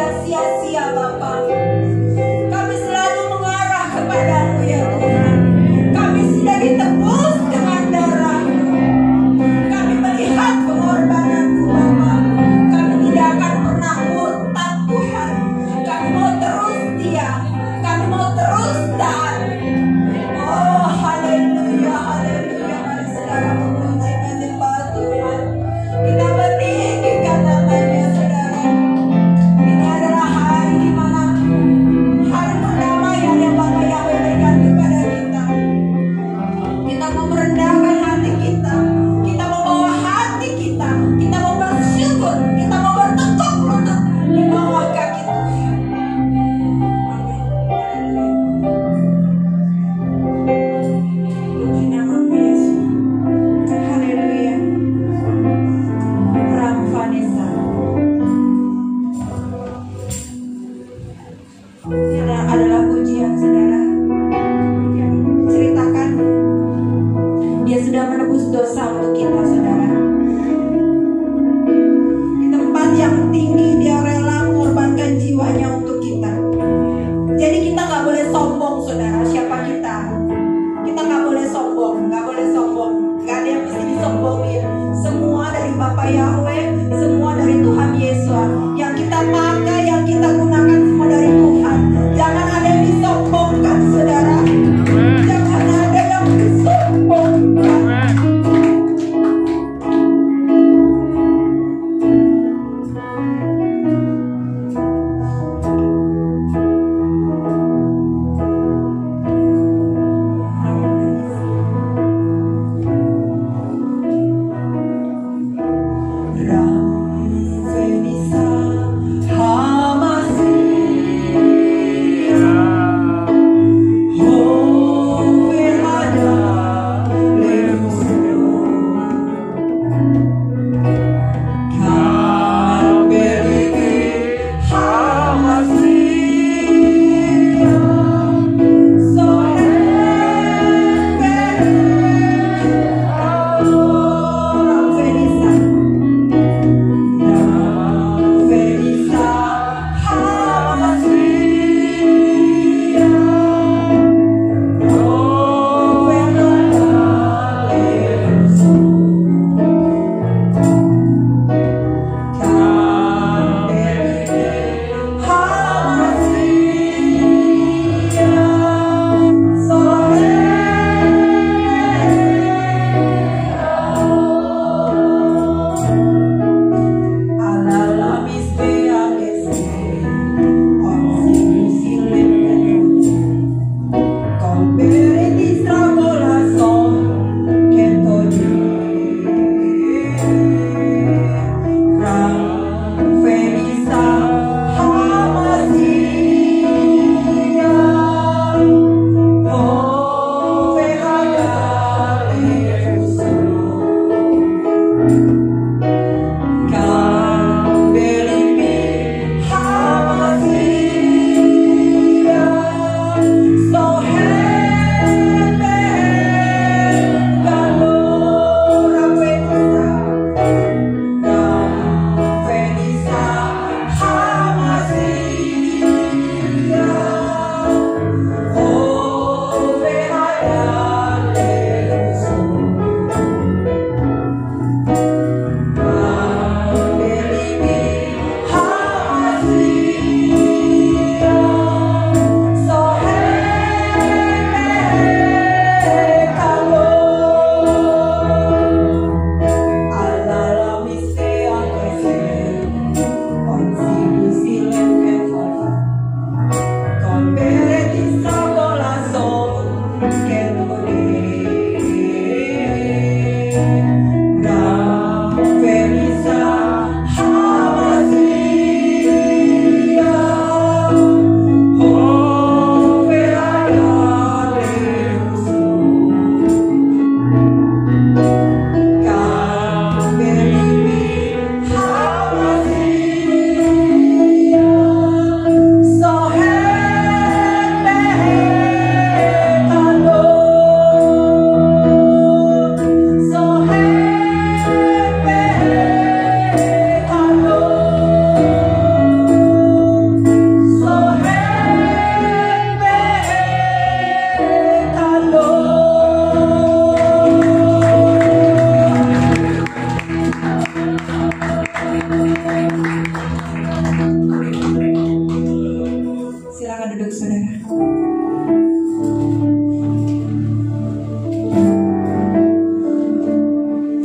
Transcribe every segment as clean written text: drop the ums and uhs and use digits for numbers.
tidak sia-sia Bapa. Kami selalu mengarah kepada-Mu ya Tuhan. Kami sudah ditebus dengan darah-Mu. Kami melihat pengorbanan-Mu Bapa. Kami tidak akan pernah murtad Tuhan. Kami mau terus setia. Kami mau terus taat. Oh haleluya, haleluya. Mari saudara memuji menyembah Tuhan. Kita meninggikan namanya saudara. Ini adalah hari di mana hari perdamaian yang Bapa Yahweh berikan kepada kita. Kita mau merendahkan hati kita. Kita mau bawa hati kita. Kita mau bersyukur. Kita mau bertekuk lutut di bawah kaki Tuhan. Puji nama Yesus. Haleluya. Ram Vanessa. Ini adalah pujian saudara. Ceritakan Dia sudah menebus dosa untuk kita saudara. Di tempat yang tinggi Dia rela mengorbankan jiwanya untuk kita. Jadi kita nggak boleh sombong saudara. Siapa kita? Kita nggak boleh sombong, nggak boleh sombong. Nggak ada yang mesti disombongin. Semua dari Bapa Yahweh, semua dari Tuhan Yesus. Yang kita pakai, yang kita gunakan semua dari Tuhan. duduk saudara.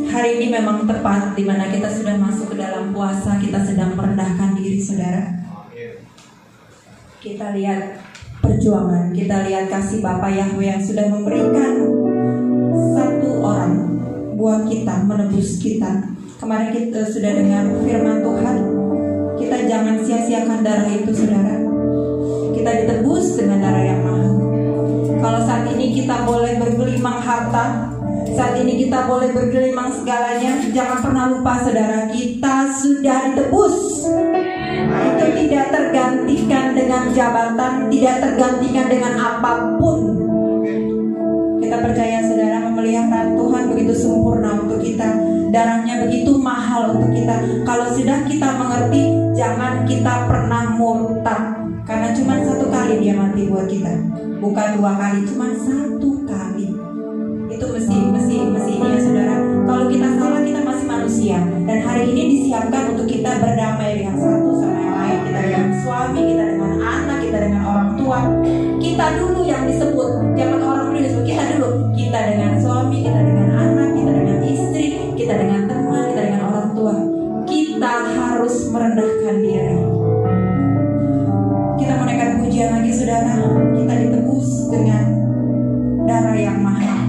Hari ini memang tepat di mana kita sudah masuk ke dalam puasa, kita sedang merendahkan diri saudara. Kita lihat perjuangan, kita lihat kasih Bapa Yahweh yang sudah memberikan satu orang buat kita, menebus kita. Kemarin kita sudah dengar firman Tuhan, kita jangan sia-siakan darah itu saudara. Kita ditebus dengan darah yang mahal. Kalau saat ini kita boleh bergelimang harta, saat ini kita boleh bergelimang segalanya, jangan pernah lupa saudara, kita sudah ditebus. Itu tidak tergantikan dengan jabatan, tidak tergantikan dengan apapun. Kita percaya saudara, memelihara Tuhan begitu sempurna untuk kita, darahnya begitu mahal untuk kita. Kalau sudah kita mengerti, jangan kita pernah murtad, karena cuma satu kali dia mati buat kita, bukan dua kali, cuma satu kali. Itu mesti ini ya saudara. Kalau kita salah, kita masih manusia, dan hari ini disiapkan untuk kita berdamai dengan satu sama yang lain. Kita dengan suami, kita dengan anak, kita dengan orang tua. Kita dulu yang disebut, jangan orang dulu disebut, kita dulu. Kita dengan suami, kita dengan anak, kita dengan istri, kita dengan teman, kita dengan orang tua. Kita harus merendahkan diri. Kita menaikkan pujian lagi saudara. Kita ditebus dengan darah yang mahal.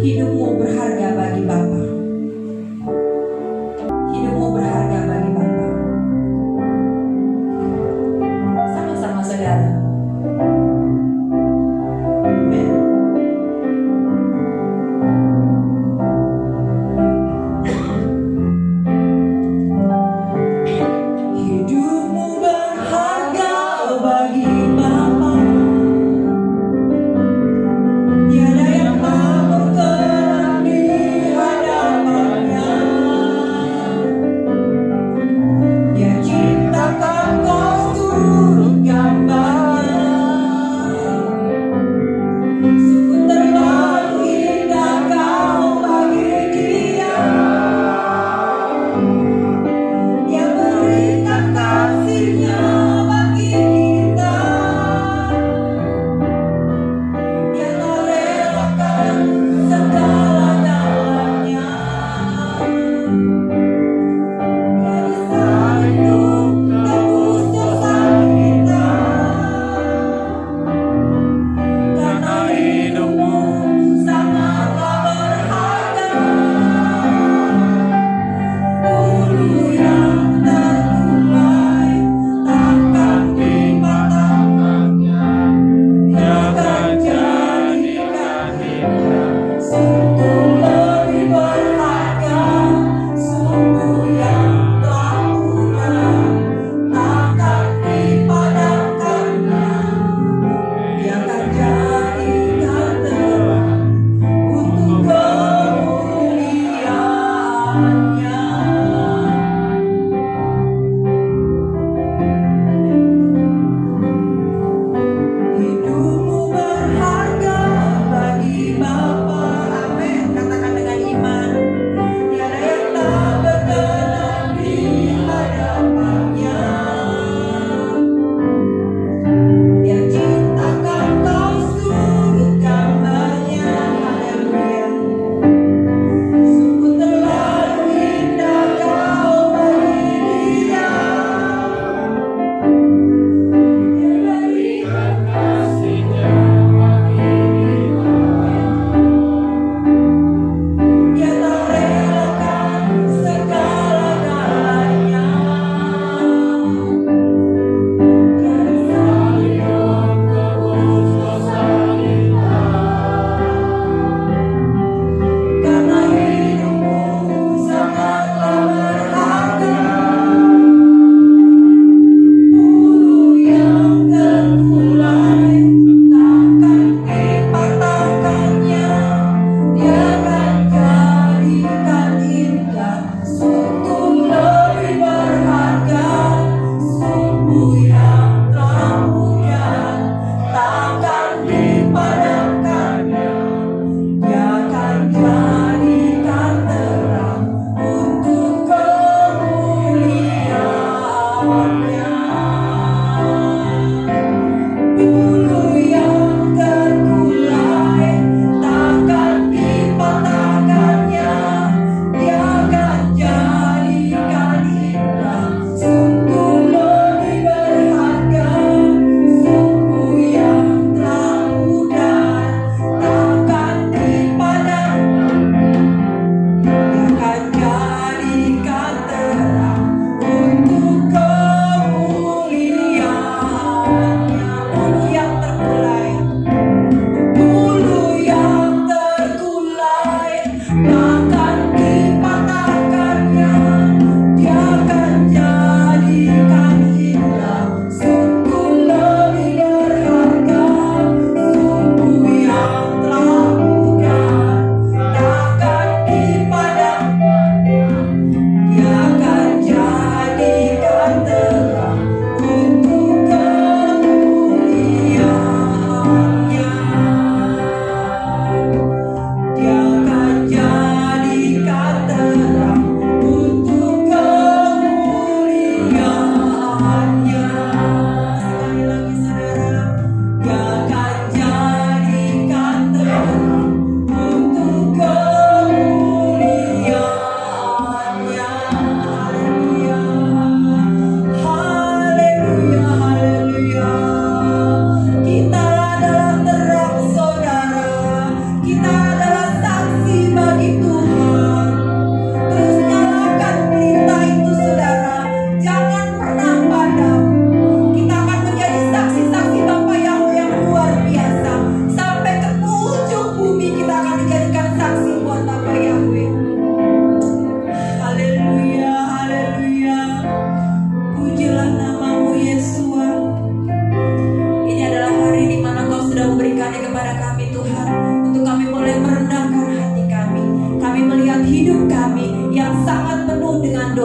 Hidupmu berharga bagi Bapa. Hidupmu berharga bagi Bapa. Sama-sama saudara. Amen.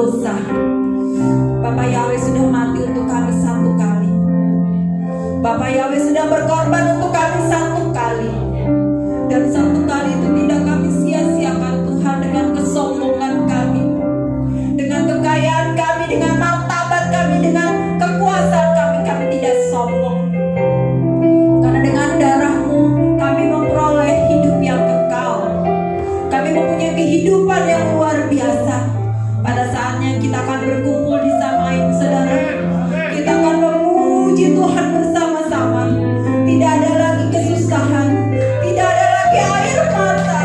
dosa. Bapak Yahweh sudah mati untuk kami satu kali. Bapak Yahweh sudah berkorban untuk kami satu kali. Dan satu kali itu tidak kami sia-siakan Tuhan dengan kesombongan kami, dengan kekayaan kami, dengan martabat kami, dengan kekuasaan kami. Kami tidak sombong. Karena dengan darah-Mu kami memperoleh hidup yang kekal. Kami mempunyai kehidupan yang luar biasa. Pada saatnya kita akan berkumpul di Samaim, saudara. Kita akan memuji Tuhan bersama-sama. Tidak ada lagi kesusahan, tidak ada lagi air mata,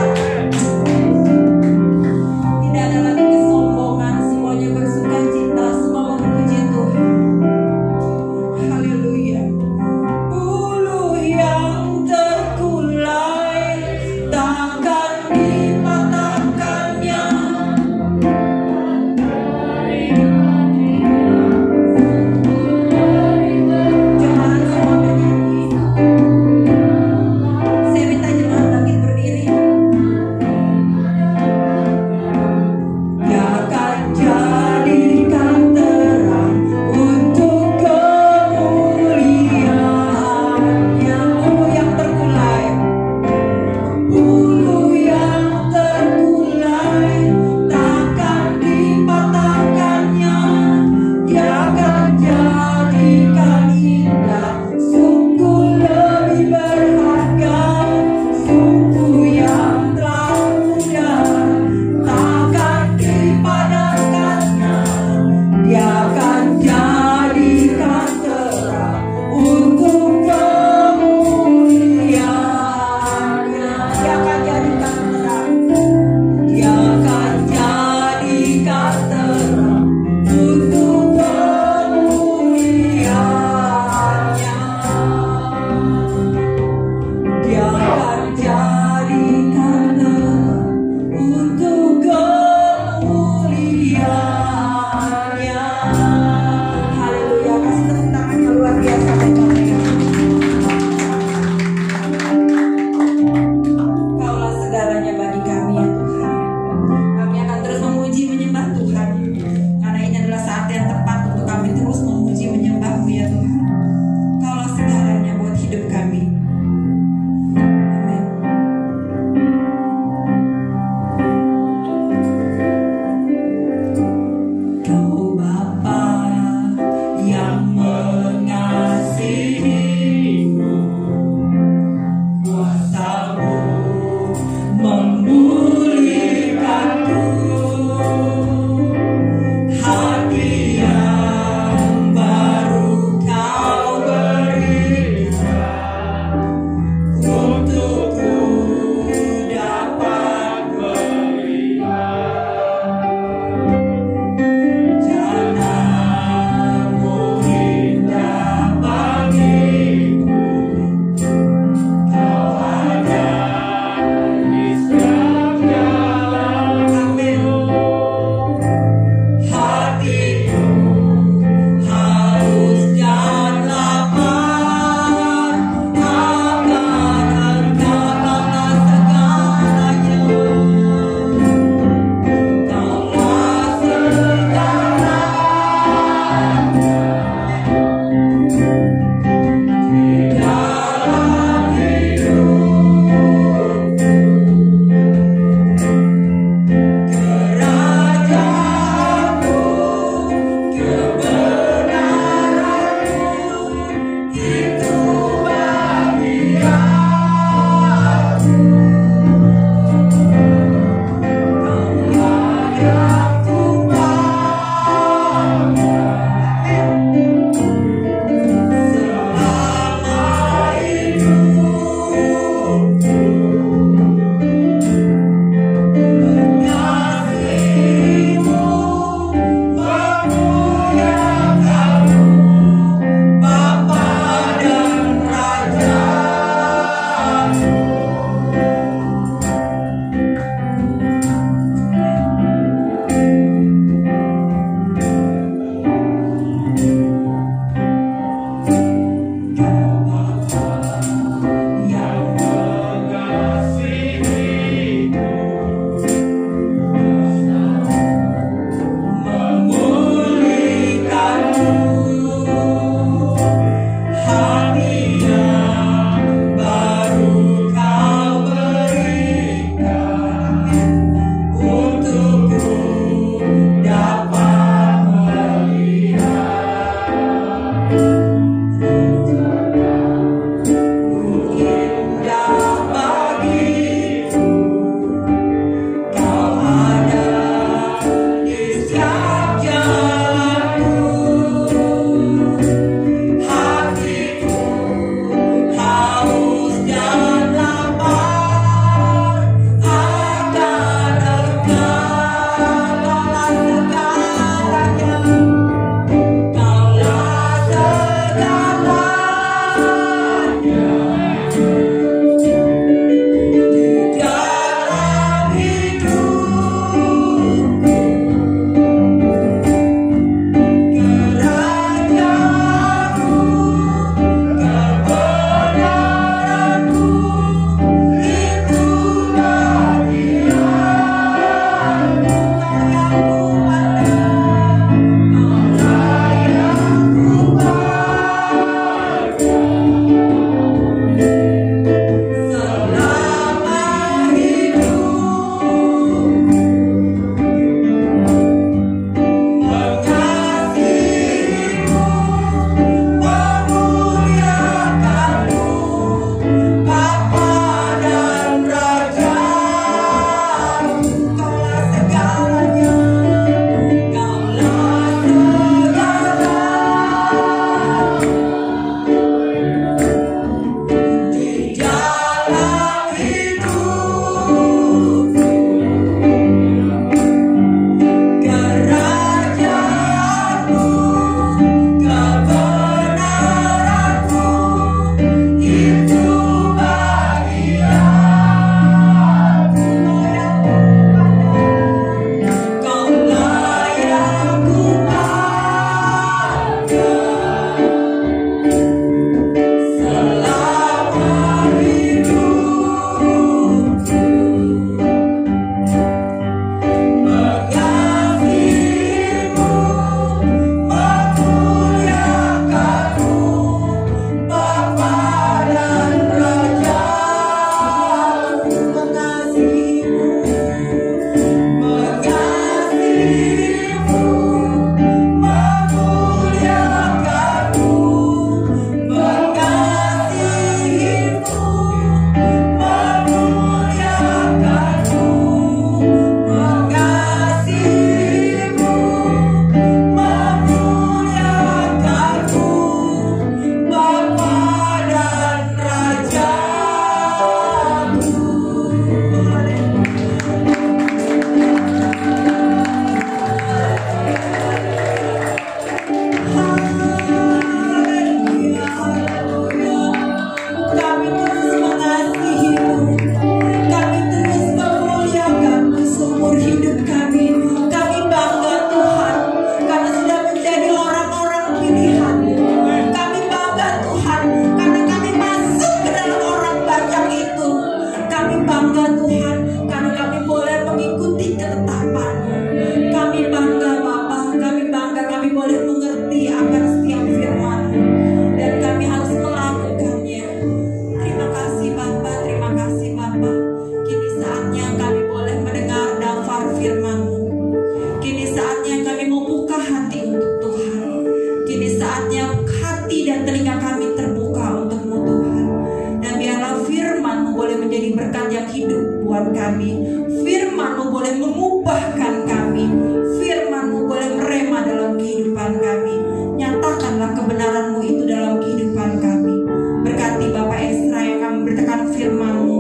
kebenaran-Mu itu dalam kehidupan kami. Berkati Bapak Esra yang akan memberitakan firman-Mu.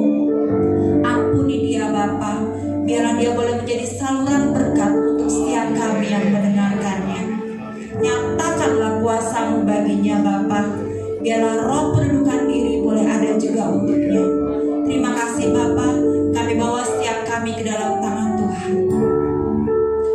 Ampuni dia Bapa, biarlah dia boleh menjadi saluran berkat untuk setiap kami yang mendengarkannya. Nyatakanlah kuasa-Mu baginya Bapa, biarlah roh pendudukan diri boleh ada juga untuknya. Terima kasih Bapa, kami bawa setiap kami ke dalam tangan Tuhan.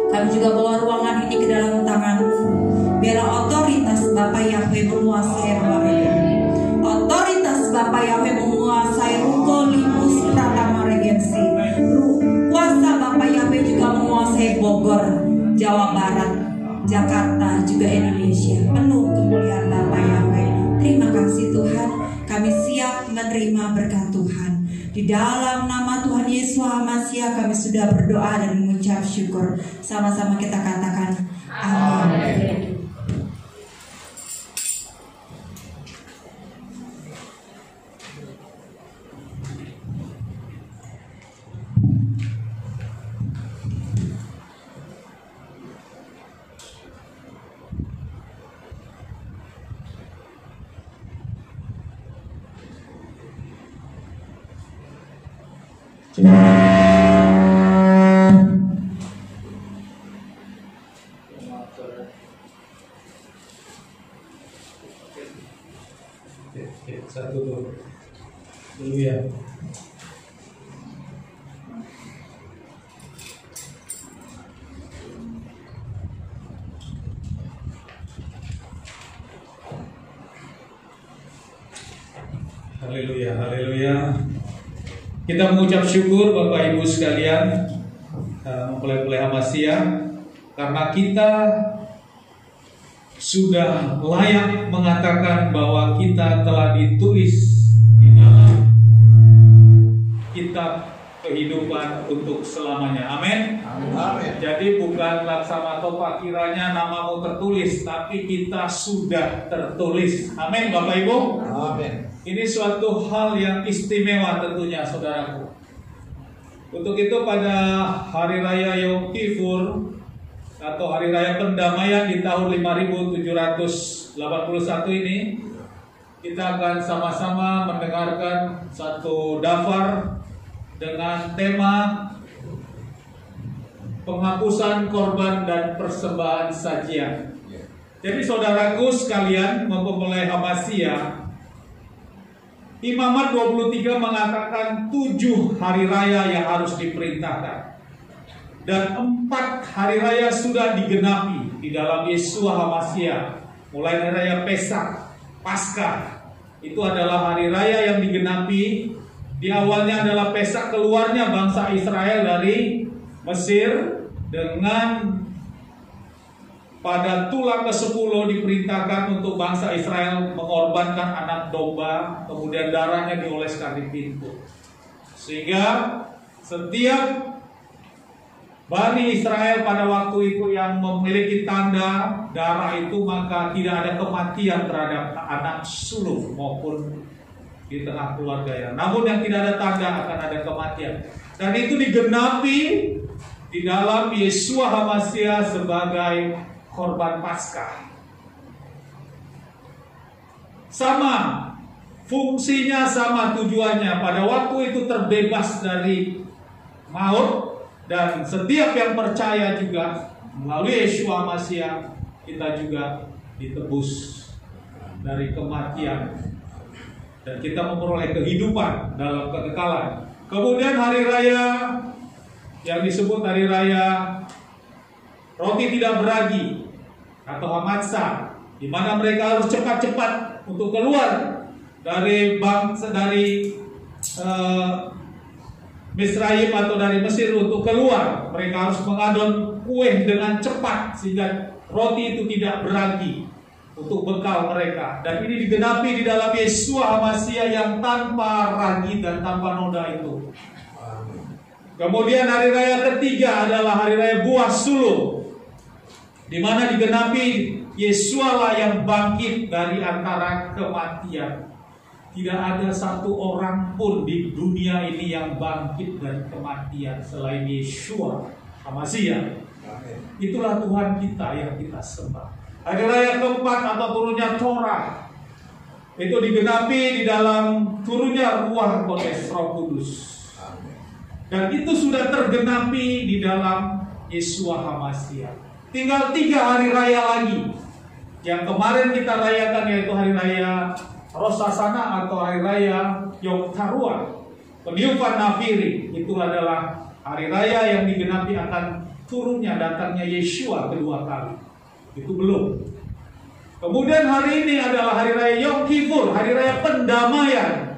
Kami juga bawa ruangan ini ke dalam tangan-Mu. Biarlah otoritas Bapa Yahweh menguasai ruangan ini. Otoritas Bapa Yahweh menguasai Ruko Limus Pratama Regensi. Kuasa Bapa Yahweh juga menguasai Bogor, Jawa Barat, Jakarta, juga Indonesia. Penuh kemuliaan Bapa Yahweh. Terima kasih Tuhan, kami siap menerima berkat Tuhan. Di dalam nama Tuhan Yesus HaMasiah kami sudah berdoa dan mengucap syukur. Sama-sama kita katakan amin. Satu tuh. Haleluya. Haleluya, haleluya. Kita mengucap syukur Bapak Ibu sekalian, mempelai-pelai HaMasiah, karena kita sudah layak mengatakan bahwa kita telah ditulis di dalam kitab kehidupan untuk selamanya. Amin. Amin. Jadi bukan Laksana Topa kiranya namamu tertulis, tapi kita sudah tertulis. Amin Bapak Ibu. Amin. Ini suatu hal yang istimewa tentunya saudaraku. Untuk itu pada Hari Raya Yom Kippur atau Hari Raya Pendamaian di tahun 5781 ini, kita akan sama-sama mendengarkan satu dafar dengan tema penghapusan korban dan persembahan sajian. Jadi saudaraku sekalian, mempelai HaMasiah, Imamat 23 mengatakan 7 hari raya yang harus diperintahkan. Dan 4 hari raya sudah digenapi di dalam Yeshua HaMasiah. Mulai dari raya Pesak, Paskah, itu adalah hari raya yang digenapi. Di awalnya adalah Pesak keluarnya bangsa Israel dari Mesir, dengan pada tulang ke-10 diperintahkan untuk bangsa Israel mengorbankan anak domba, kemudian darahnya dioleskan di pintu. Sehingga setiap Bani Israel pada waktu itu yang memiliki tanda darah itu, maka tidak ada kematian terhadap anak sulung maupun di tengah keluarga. Namun yang tidak ada tanda akan ada kematian. Dan itu digenapi di dalam Yeshua HaMasiah sebagai korban Paskah. Sama, fungsinya sama, tujuannya. Pada waktu itu terbebas dari maut. Dan setiap yang percaya juga melalui Yeshua HaMasiah, kita juga ditebus dari kematian dan kita memperoleh kehidupan dalam kekekalan. Kemudian hari raya yang disebut hari raya roti tidak beragi atau Hamatsah, di mana mereka harus cepat-cepat untuk keluar dari Misraim atau dari Mesir. Untuk keluar mereka harus mengadon kue dengan cepat sehingga roti itu tidak beragi untuk bekal mereka. Dan ini digenapi di dalam Yeshua HaMasiah yang tanpa ragi dan tanpa noda itu. Kemudian hari raya ketiga adalah hari raya buah sulung, di mana digenapi Yeshua lah yang bangkit dari antara kematian. Tidak ada satu orang pun di dunia ini yang bangkit dari kematian selain Yeshua HaMasiah. Itulah Tuhan kita yang kita sembah. Hari raya keempat atau turunnya Torah itu digenapi di dalam turunnya Ruah Kudus, Roh Kudus. Dan itu sudah tergenapi di dalam Yeshua HaMashiach. Tinggal 3 hari raya lagi yang kemarin kita rayakan, yaitu hari raya Rosh Hashanah atau hari raya Yom Teruah, peniupan nafiri. Itu adalah hari raya yang digenapi akan turunnya datangnya Yeshua kedua kali. Itu belum. Kemudian hari ini adalah hari raya Yom Kippur, hari raya pendamaian.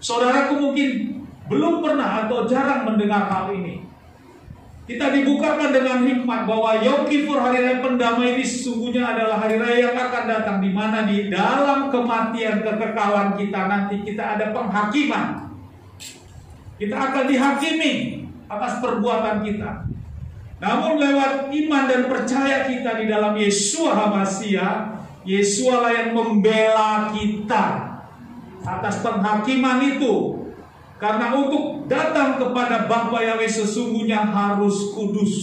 Saudaraku mungkin belum pernah atau jarang mendengar hal ini. Kita dibukakan dengan hikmat bahwa Yom Kippur, hari raya pendamaian ini sesungguhnya adalah hari raya yang akan datang, di mana di dalam kematian kekekalan kita nanti kita ada penghakiman. Kita akan dihakimi atas perbuatan kita. Namun lewat iman dan percaya kita di dalam Yeshua HaMashiach, Yeshua lah yang membela kita atas penghakiman itu. Karena untuk datang kepada Bapa Yahweh sesungguhnya harus kudus.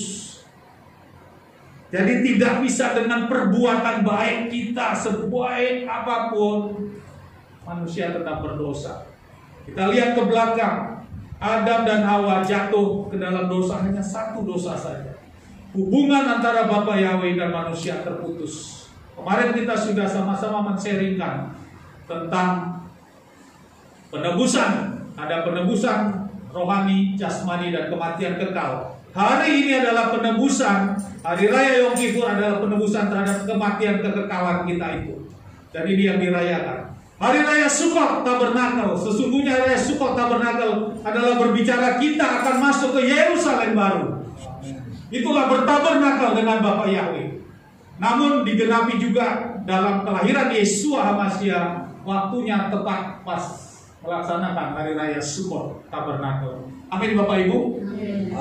Jadi tidak bisa dengan perbuatan baik kita, sebaik apapun, manusia tetap berdosa. Kita lihat ke belakang, Adam dan Hawa jatuh ke dalam dosa, hanya satu dosa saja. Hubungan antara Bapa Yahweh dan manusia terputus. Kemarin kita sudah sama-sama men-sharingkan tentang penebusan. Ada penebusan rohani, jasmani, dan kematian kekal. Hari ini adalah penebusan, hari raya Yom Kippur adalah penebusan terhadap kematian kekekalan kita itu. Dan ini yang dirayakan. Hari raya Sukkot Tabernakel, sesungguhnya hari raya Sukkot Tabernakel adalah berbicara kita akan masuk ke Yerusalem baru. Itulah bertabernakel dengan Bapa Yahweh. Namun digenapi juga dalam kelahiran Yeshua HaMashiach, waktunya tepat pas melaksanakan hari raya Sukkot Tabernakel. Amin Bapak Ibu.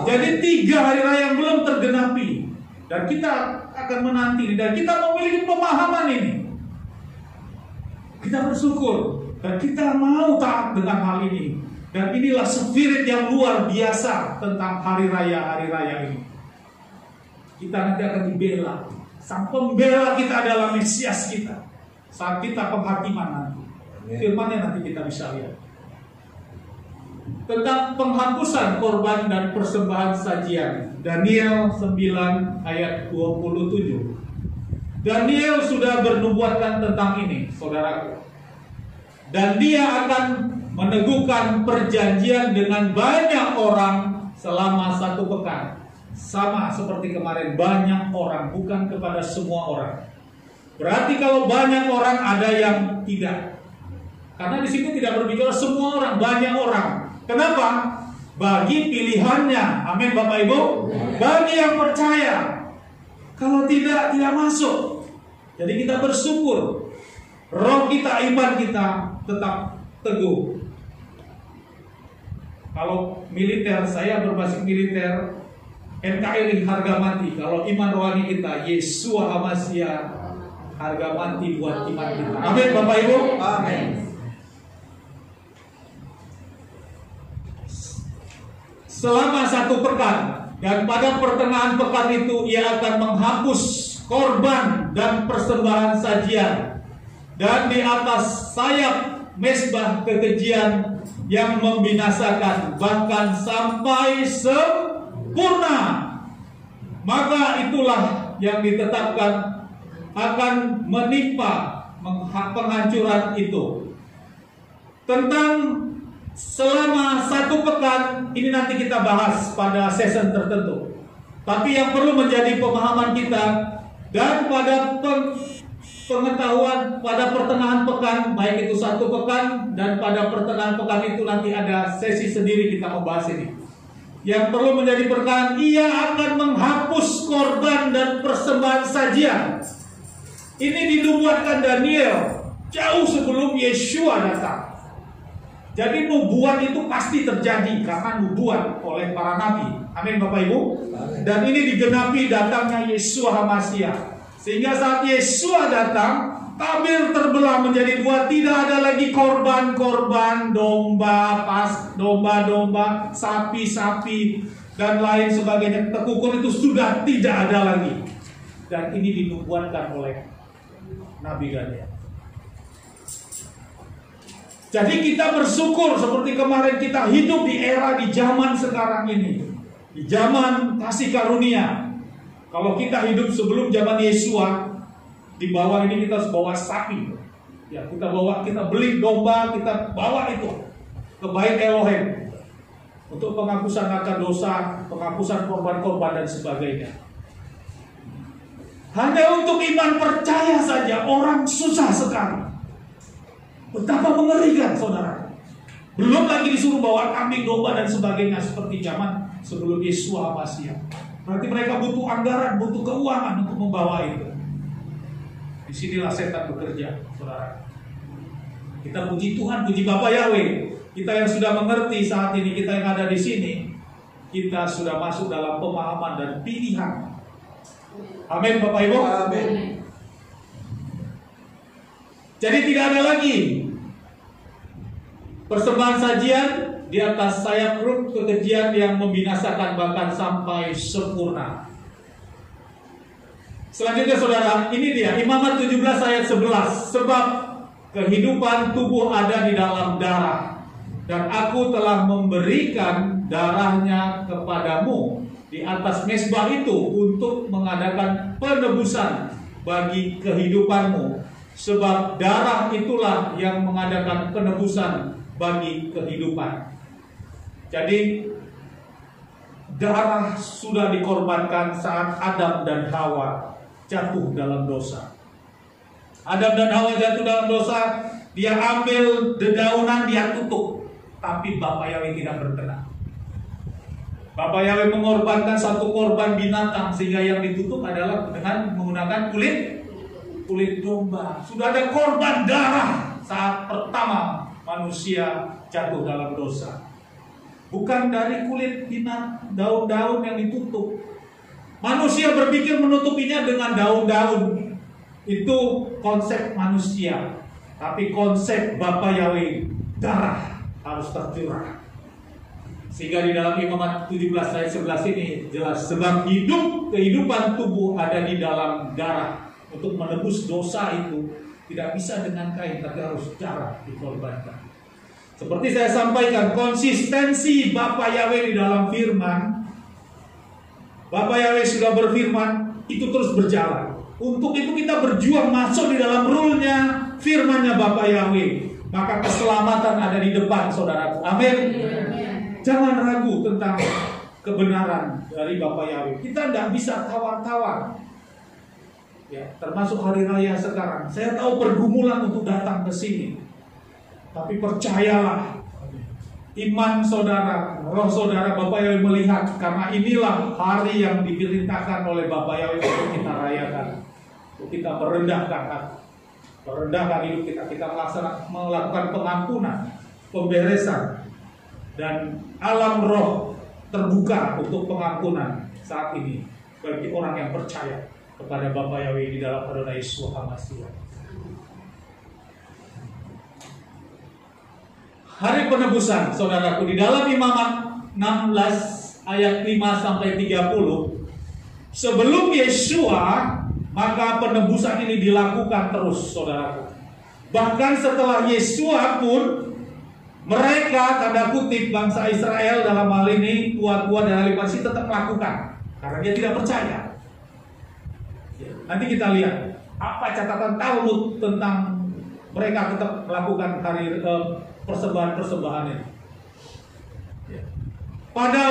Jadi 3 hari raya yang belum tergenapi, dan kita akan menanti, dan kita memiliki pemahaman ini. Kita bersyukur dan kita mau taat dengan hal ini. Dan inilah spirit yang luar biasa tentang hari raya ini. Kita nanti akan dibela. Sang pembela kita adalah Mesias kita saat kita penghakiman nanti. Firman-Nya nanti kita bisa lihat tentang penghapusan korban dan persembahan sajian. Daniel 9 ayat 27. Daniel sudah bernubuatkan tentang ini, saudaraku. Dan dia akan meneguhkan perjanjian dengan banyak orang selama 1 pekan. Sama seperti kemarin, banyak orang, bukan kepada semua orang. Berarti kalau banyak orang, ada yang tidak. Karena di situ tidak berbicara semua orang, banyak orang. Kenapa? Bagi pilihannya. Amin Bapak Ibu. Bagi yang percaya. Kalau tidak masuk. Jadi kita bersyukur. Roh kita, iman kita tetap teguh. Kalau militer, saya berbasis militer, NKRI harga mati. Kalau iman rohani kita, Yeshua HaMashiach, harga mati buat iman kita. Amin Bapak Ibu. Amin. Selama 1 pekan, dan pada pertengahan pekan itu ia akan menghapus korban dan persembahan sajian, dan di atas sayap mezbah kekejian yang membinasakan, bahkan sampai sempurna. Maka itulah yang ditetapkan akan menimpa penghancuran itu. Tentang selama 1 pekan ini nanti kita bahas pada season tertentu. Tapi yang perlu menjadi pemahaman kita, dan pada pengetahuan pada pertengahan pekan, baik itu 1 pekan dan pada pertengahan pekan itu nanti ada sesi sendiri kita membahas ini. Yang perlu menjadi perkataan, ia akan menghapus korban dan persembahan sajian. Ini dinubuatkan Daniel jauh sebelum Yeshua datang. Jadi nubuat itu pasti terjadi karena nubuat oleh para nabi. Amin Bapak Ibu. Dan ini digenapi datangnya Yeshua HaMashiach. Sehingga saat Yeshua datang, tabir terbelah menjadi 2. Tidak ada lagi korban-korban, domba, sapi-sapi, dan lain sebagainya. Tekukun itu sudah tidak ada lagi. Dan ini dinubuatkan oleh Nabi Gad. Jadi kita bersyukur seperti kemarin kita hidup di era di zaman sekarang ini, di zaman kasih karunia. Kalau kita hidup sebelum zaman Yesua, di bawah ini kita bawa sapi, ya kita beli domba, kita bawa itu ke Bait Elohim untuk penghapusan akan dosa, penghapusan korban-korban dan sebagainya. Hanya untuk iman percaya saja orang susah sekali. Betapa mengerikan, saudara. Belum lagi disuruh bawa kambing, domba dan sebagainya seperti zaman sebelum Yesua Masih. Berarti mereka butuh anggaran, butuh keuangan untuk membawa itu. Disinilah setan bekerja, saudara. Kita puji Tuhan, puji Bapa Yahweh. Kita yang sudah mengerti saat ini, kita yang ada di sini, kita sudah masuk dalam pemahaman dan pilihan. Amin, Bapak Ibu. Amin. Jadi tidak ada lagi persembahan sajian di atas sayap rut kekejian yang membinasakan bahkan sampai sempurna. Selanjutnya saudara, ini dia Imamat 17 ayat 11. Sebab kehidupan tubuh ada di dalam darah, dan aku telah memberikan darahnya kepadamu di atas mezbah itu untuk mengadakan penebusan bagi kehidupanmu. Sebab darah itulah yang mengadakan penebusan bagi kehidupan. Jadi darah sudah dikorbankan saat Adam dan Hawa jatuh dalam dosa. Adam dan Hawa jatuh dalam dosa, dia ambil dedaunan, dia tutup. Tapi Bapa Yahweh tidak berkenan. Bapa Yahweh mengorbankan satu korban binatang, sehingga yang ditutup adalah dengan menggunakan kulit domba. Sudah ada korban darah saat pertama manusia jatuh dalam dosa. Bukan dari kulit binatang, daun-daun yang ditutup. Manusia berpikir menutupinya dengan daun-daun. Itu konsep manusia. Tapi konsep Bapa Yahweh, darah harus tercurah. Sehingga di dalam Imamat 17 ayat 11 ini jelas, sebab kehidupan tubuh ada di dalam darah. Untuk menebus dosa itu tidak bisa dengan kain, tapi harus darah dikorbankan. Seperti saya sampaikan, konsistensi Bapa Yahweh di dalam firman. Bapa Yahweh sudah berfirman, itu terus berjalan. Untuk itu kita berjuang masuk di dalam rule-nya, firman-nya Bapa Yahweh. Maka keselamatan ada di depan, saudara. Amin. Jangan ragu tentang kebenaran dari Bapa Yahweh. Kita tidak bisa tawar-tawar. Ya, termasuk hari raya sekarang. Saya tahu pergumulan untuk datang ke sini. Tapi percayalah, iman saudara, roh saudara, Bapa Yahweh melihat, karena inilah hari yang diperintahkan oleh Bapa Yahweh untuk kita rayakan, untuk kita merendahkan hidup kita melakukan pengampunan, pemberesan, dan alam roh terbuka untuk pengampunan saat ini bagi orang yang percaya kepada Bapa Yahweh di dalam Adonai Yeshua HaMashiach. Hari penebusan, saudaraku, di dalam Imamat 16 ayat 5 sampai 30. Sebelum Yeshua, maka penebusan ini dilakukan terus, saudaraku. Bahkan setelah Yeshua pun, mereka, tanda kutip, bangsa Israel dalam hal ini, tua-tua dan ahli Farisi tetap melakukan, karena dia tidak percaya. Nanti kita lihat apa catatan Talmud tentang mereka tetap melakukan hari persembahan-persembahan ini. Pada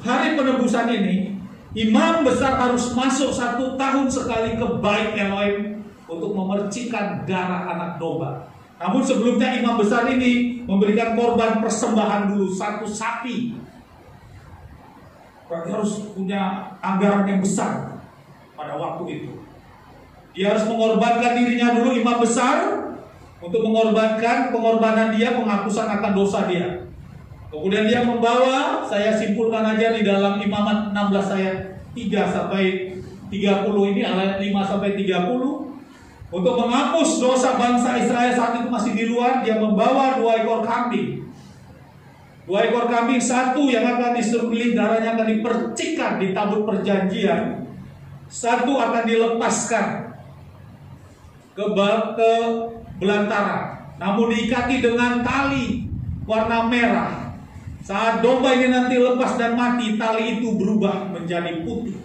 hari penebusan ini, imam besar harus masuk 1 tahun sekali ke Bait Elohim untuk memercikan darah anak domba. Namun sebelumnya imam besar ini memberikan korban persembahan dulu, 1 sapi. Berarti harus punya anggaran yang besar pada waktu itu. Dia harus mengorbankan dirinya dulu, imam besar, untuk mengorbankan pengorbanan dia, penghapusan akan dosa dia. Kemudian dia membawa, saya simpulkan aja di dalam Imamat 16 ayat 3 sampai 30 ini, ayat 5 sampai 30, untuk menghapus dosa bangsa Israel saat itu masih di luar, dia membawa 2 ekor kambing. 2 ekor kambing, satu yang akan disembelih, darahnya akan dipercikkan di tabut perjanjian, satu akan dilepaskan. ke belantara, namun diikati dengan tali warna merah. Saat domba ini nanti lepas dan mati, tali itu berubah menjadi putih.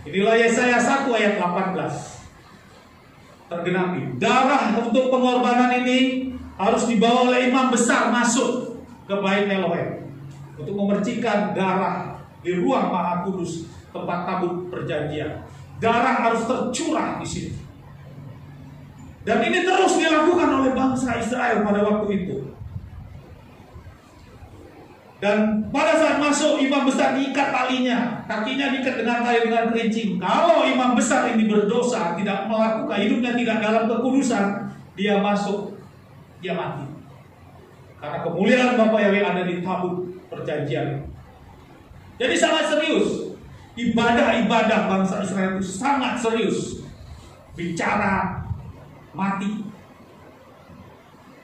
Inilah Yesaya 1 ayat 18. Tergenapi. Darah untuk pengorbanan ini harus dibawa oleh imam besar masuk ke bait Elohim untuk memercikan darah di ruang Maha Kudus, tempat tabut perjanjian. Darah harus tercurah di sini. Dan ini terus dilakukan oleh bangsa Israel pada waktu itu. Dan pada saat masuk, imam besar diikat talinya, kakinya diikat dengan tali dengan kerincing. Kalau imam besar ini berdosa, tidak melakukan, hidupnya tidak dalam kekudusan, dia masuk, dia mati. Karena kemuliaan Bapa Yahweh ada di tabut perjanjian. Jadi sangat serius. Ibadah-ibadah bangsa Israel itu sangat serius. Bicara mati.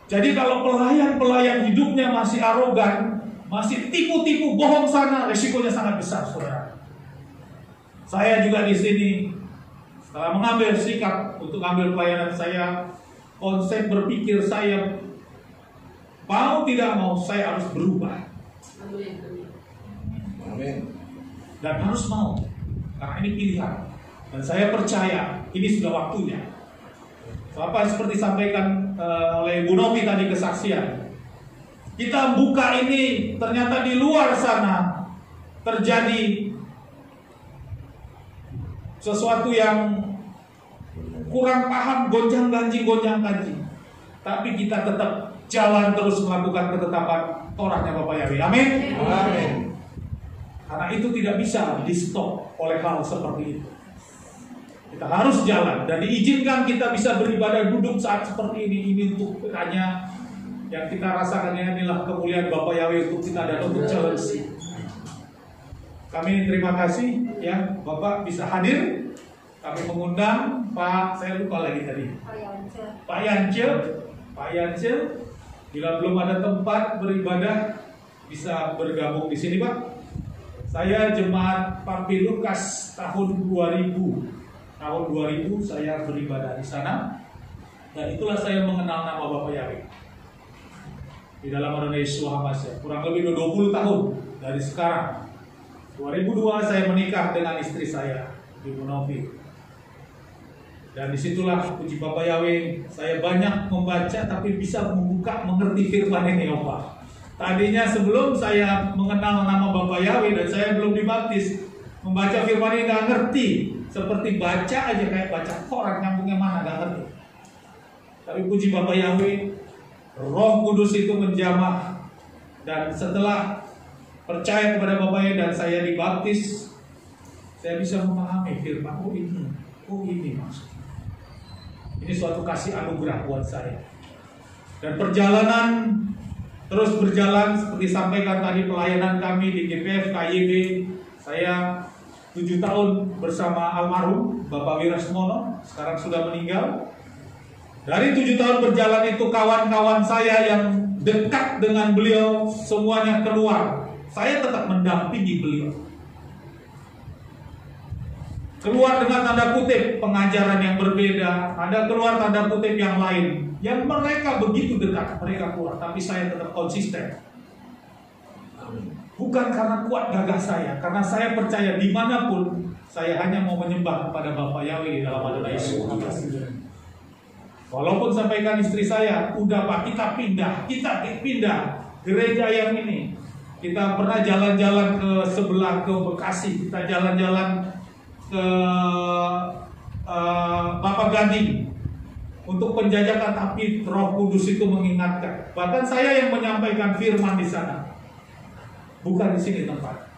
Jadi kalau pelayan-pelayan hidupnya masih arogan, masih tipu-tipu, bohong sana, resikonya sangat besar, saudara. Saya juga di sini setelah mengambil sikap untuk ambil pelayanan saya, konsep berpikir saya mau tidak mau saya harus berubah. Amin. Dan harus mau, karena ini pilihan. Dan saya percaya ini sudah waktunya. Apa seperti disampaikan oleh Bu Novi tadi kesaksian. Kita buka ini, ternyata di luar sana terjadi sesuatu yang kurang paham, gonjang-ganjing. Tapi kita tetap jalan terus melakukan ketetapan Torahnya Bapak Yahweh. Amin. Amin. Karena itu tidak bisa di-stop oleh hal seperti itu. Kita harus jalan dan diizinkan kita bisa beribadah duduk saat seperti ini. Ini untuk hanya yang kita rasakan, inilah kemuliaan Bapak Yahweh untuk kita dan untuk challenge. Kami terima kasih ya Bapak bisa hadir. Kami mengundang Pak, saya lupa lagi tadi, Pak Yance. Bila belum ada tempat beribadah bisa bergabung di sini Pak. Saya jemaat Papi Lukas tahun 2000 saya beribadah di sana. Dan itulah saya mengenal nama Bapak Yahweh di dalam Indonesia Hamasya. Kurang lebih 20 tahun dari sekarang. 2002 saya menikah dengan istri saya, Ibu Novi. Dan disitulah puji Bapak Yahweh, saya banyak membaca tapi bisa membuka, mengerti firman ini Bapak. Tadinya sebelum saya mengenal nama Bapak Yahweh dan saya belum dibaptis, membaca firman ini gak ngerti. Seperti baca aja kayak baca koran, nyambungnya mana gak ngerti. Tapi puji Bapak Yahweh, Roh Kudus itu menjamah. Dan setelah percaya kepada Bapak Yahweh dan saya dibaptis, saya bisa memahami firman. Oh ini maksudnya. Ini suatu kasih anugerah buat saya. Dan perjalanan terus berjalan seperti sampaikan tadi, pelayanan kami di GPF KYB. Saya 7 tahun bersama almarhum Bapak Wirasmono, sekarang sudah meninggal. Dari 7 tahun berjalan itu, kawan-kawan saya yang dekat dengan beliau semuanya keluar. Saya tetap mendampingi beliau. Keluar dengan tanda kutip pengajaran yang berbeda, ada keluar tanda kutip yang lain. Yang mereka begitu dekat, mereka keluar, tapi saya tetap konsisten. Bukan karena kuat gagah saya, karena saya percaya dimanapun saya hanya mau menyembah kepada Bapak Yahweh di dalam Adonai Yesus. Walaupun sampaikan istri saya, udah Pak kita pindah gereja yang ini. Kita pernah jalan-jalan ke sebelah ke Bekasi, kita jalan-jalan ke Bapak Gading untuk penjajakan, tapi Roh Kudus itu mengingatkan. Bahkan saya yang menyampaikan firman di sana. Bukan di sini tempat.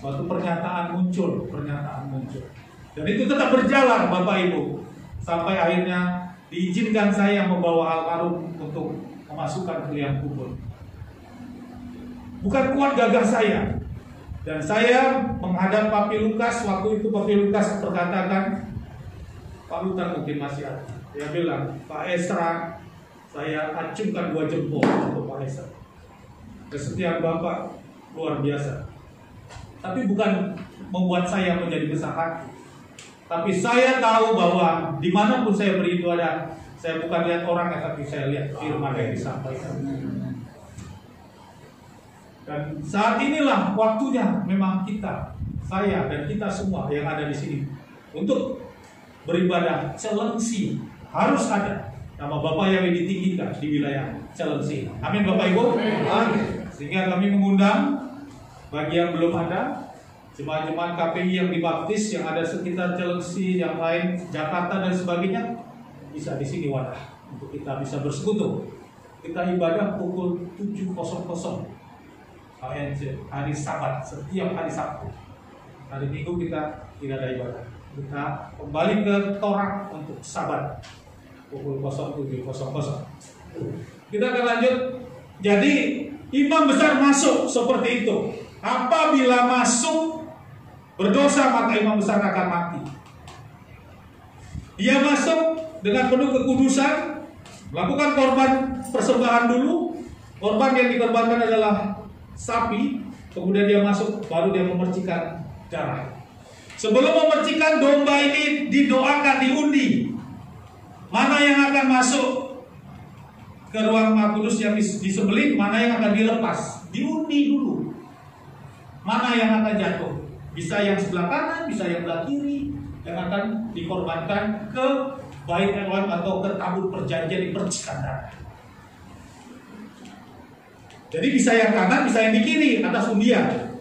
Suatu pernyataan muncul. Dan itu tetap berjalan Bapak Ibu. Sampai akhirnya diizinkan saya membawa almarhum untuk memasukkan ke liang kubur. Bukan kuat gagah saya. Dan saya menghadap Papi Lukas. Waktu itu Papi Lukas berkatakan, Pak Lutar mungkin masih ada. Dia bilang, Pak Esra, saya acungkan 2 jempol untuk Pak Esra. Kesetiaan Bapak luar biasa. Tapi bukan membuat saya menjadi besar hati. Tapi saya tahu bahwa dimanapun saya beribadah, saya bukan lihat orang, tapi saya lihat firman yang disampaikan. Dan saat inilah waktunya memang kita, saya dan kita semua yang ada di sini untuk beribadah Celengsi. Harus ada nama Bapak Yahweh ditinggikan di wilayah Celengsi. Amin Bapak Ibu. Amin. Sehingga kami mengundang bagi yang belum ada, jemaat-jemaat KPI yang dibaptis yang ada sekitar Celengsi, yang lain Jakarta dan sebagainya, bisa di sini wadah untuk kita bisa bersekutu. Kita ibadah pukul 7.00 hari Sabat, setiap hari Sabtu. Hari Minggu kita tidak ada ibadah. Kita kembali ke Torah untuk Sabat pukul 07.00. Kita akan lanjut. Jadi imam besar masuk seperti itu. Apabila masuk berdosa, maka imam besar akan mati. Dia masuk dengan penuh kekudusan, melakukan korban persembahan dulu. Korban yang dikorbankan adalah sapi. Kemudian dia masuk, baru dia memercikan darah. Sebelum memercikan domba ini didoakan, diundi. Mana yang akan masuk ke ruang Maha Kudus yang disembelih, mana yang akan dilepas. Diundi dulu. Mana yang akan jatuh. Bisa yang sebelah kanan, bisa yang sebelah kiri, yang akan dikorbankan ke Bait Elohim atau ke tabut perjanjian, dipercikan darah. Jadi bisa yang kanan, bisa yang di kiri, atas undian.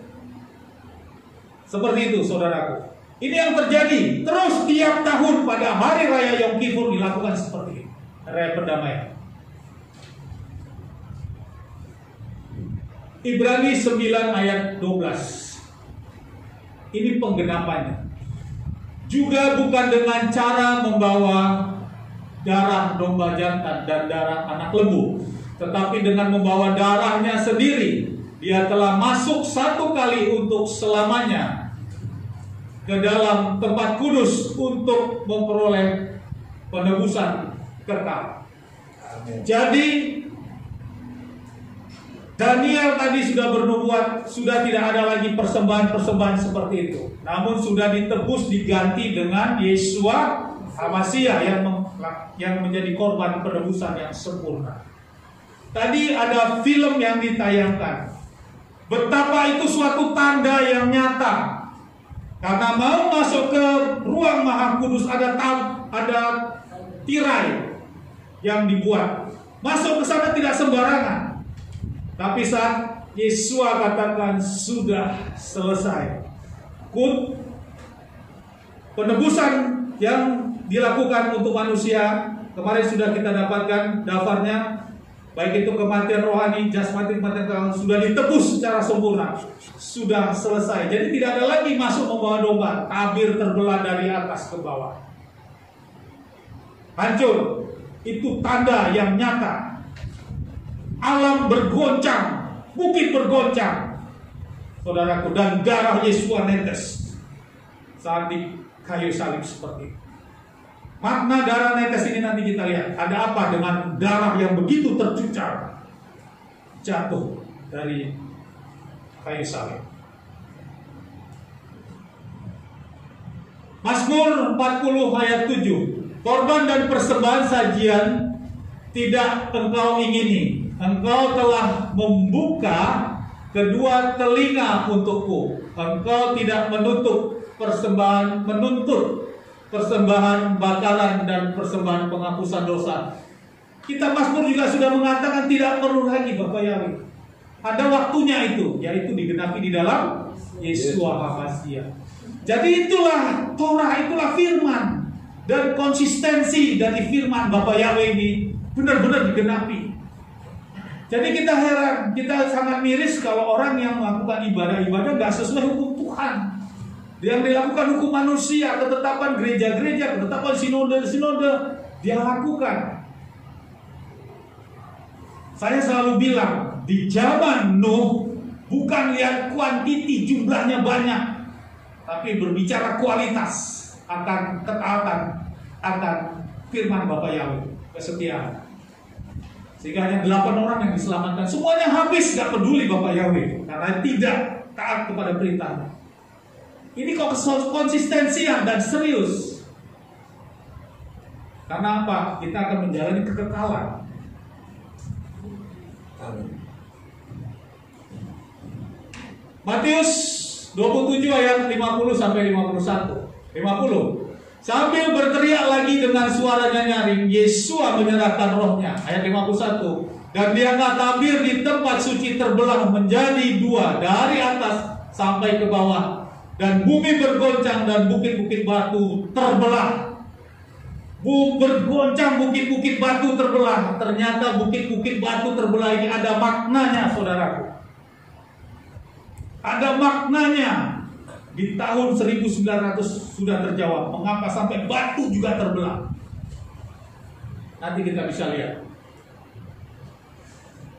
Seperti itu saudaraku. Ini yang terjadi terus tiap tahun pada hari raya Yom Kippur dilakukan seperti ini. Raya perdamaian. Ibrani 9 ayat 12. Ini penggenapannya. Juga bukan dengan cara membawa darah domba jantan dan darah anak lembu, tetapi dengan membawa darahnya sendiri. Dia telah masuk satu kali untuk selamanya ke dalam tempat kudus untuk memperoleh penebusan kekal. Jadi Daniel tadi sudah bernubuat, sudah tidak ada lagi persembahan-persembahan seperti itu. Namun sudah ditebus, diganti dengan Yeshua HaMashiach yang menjadi korban penebusan yang sempurna. Tadi ada film yang ditayangkan. Betapa itu suatu tanda yang nyata. Karena mau masuk ke ruang Maha Kudus ada tirai yang dibuat. Masuk ke sana tidak sembarangan. Tapi saat Yeshua katakan sudah selesai, penebusan yang dilakukan untuk manusia, kemarin sudah kita dapatkan daftarnya, baik itu kematian rohani, jasmani, kematian sudah ditebus secara sempurna, sudah selesai. Jadi tidak ada lagi masuk membawa domba, tabir terbelah dari atas ke bawah, hancur. Itu tanda yang nyata. Alam bergoncang, bukit bergoncang, saudaraku, dan darah Yeshua netes saat di kayu salib seperti itu. Makna darah netes ini nanti kita lihat. Ada apa dengan darah yang begitu tercucar jatuh dari kayu salib. Mazmur 40 ayat 7. Korban dan persembahan sajian tidak engkau ingini. Engkau telah membuka kedua telinga untukku. Engkau tidak menuntut persembahan bakaran dan persembahan penghapusan dosa. Kitab Mazmur juga sudah mengatakan tidak perlu lagi Bapak Yahweh. Ada waktunya itu, yaitu digenapi di dalam Yeshua HaMashiach. Jadi itulah Torah, itulah firman. Dan konsistensi dari firman Bapak Yahweh ini benar-benar digenapi. Jadi kita heran, kita sangat miris kalau orang yang melakukan ibadah-ibadah nggak sesuai hukum Tuhan. Yang dilakukan hukum manusia, ketetapan gereja-gereja, ketetapan sinode-sinode, dia lakukan. Saya selalu bilang, di zaman Nuh bukan lihat kuantiti jumlahnya banyak, tapi berbicara kualitas akan ketaatan, akan firman Bapak Yahweh, kesetiaan. Sehingga hanya 8 orang yang diselamatkan. Semuanya habis, gak peduli Bapak Yahweh, karena tidak taat kepada perintahnya. Ini kok konsistensian dan serius. Karena apa? Kita akan menjalani kekekalan. Matius 27 ayat 50 sampai 51. 50. Sambil berteriak lagi dengan suaranya nyaring, Yesua menyerahkan rohnya. Ayat 51. Dan diangkat tabir di tempat suci terbelah menjadi dua dari atas sampai ke bawah. Dan bumi bergoncang dan bukit-bukit batu terbelah. Bergoncang bukit-bukit batu terbelah. Ternyata bukit-bukit batu terbelah ini ada maknanya, saudaraku. Ada maknanya. Di tahun 1900 sudah terjawab. Mengapa sampai batu juga terbelah? Nanti kita bisa lihat.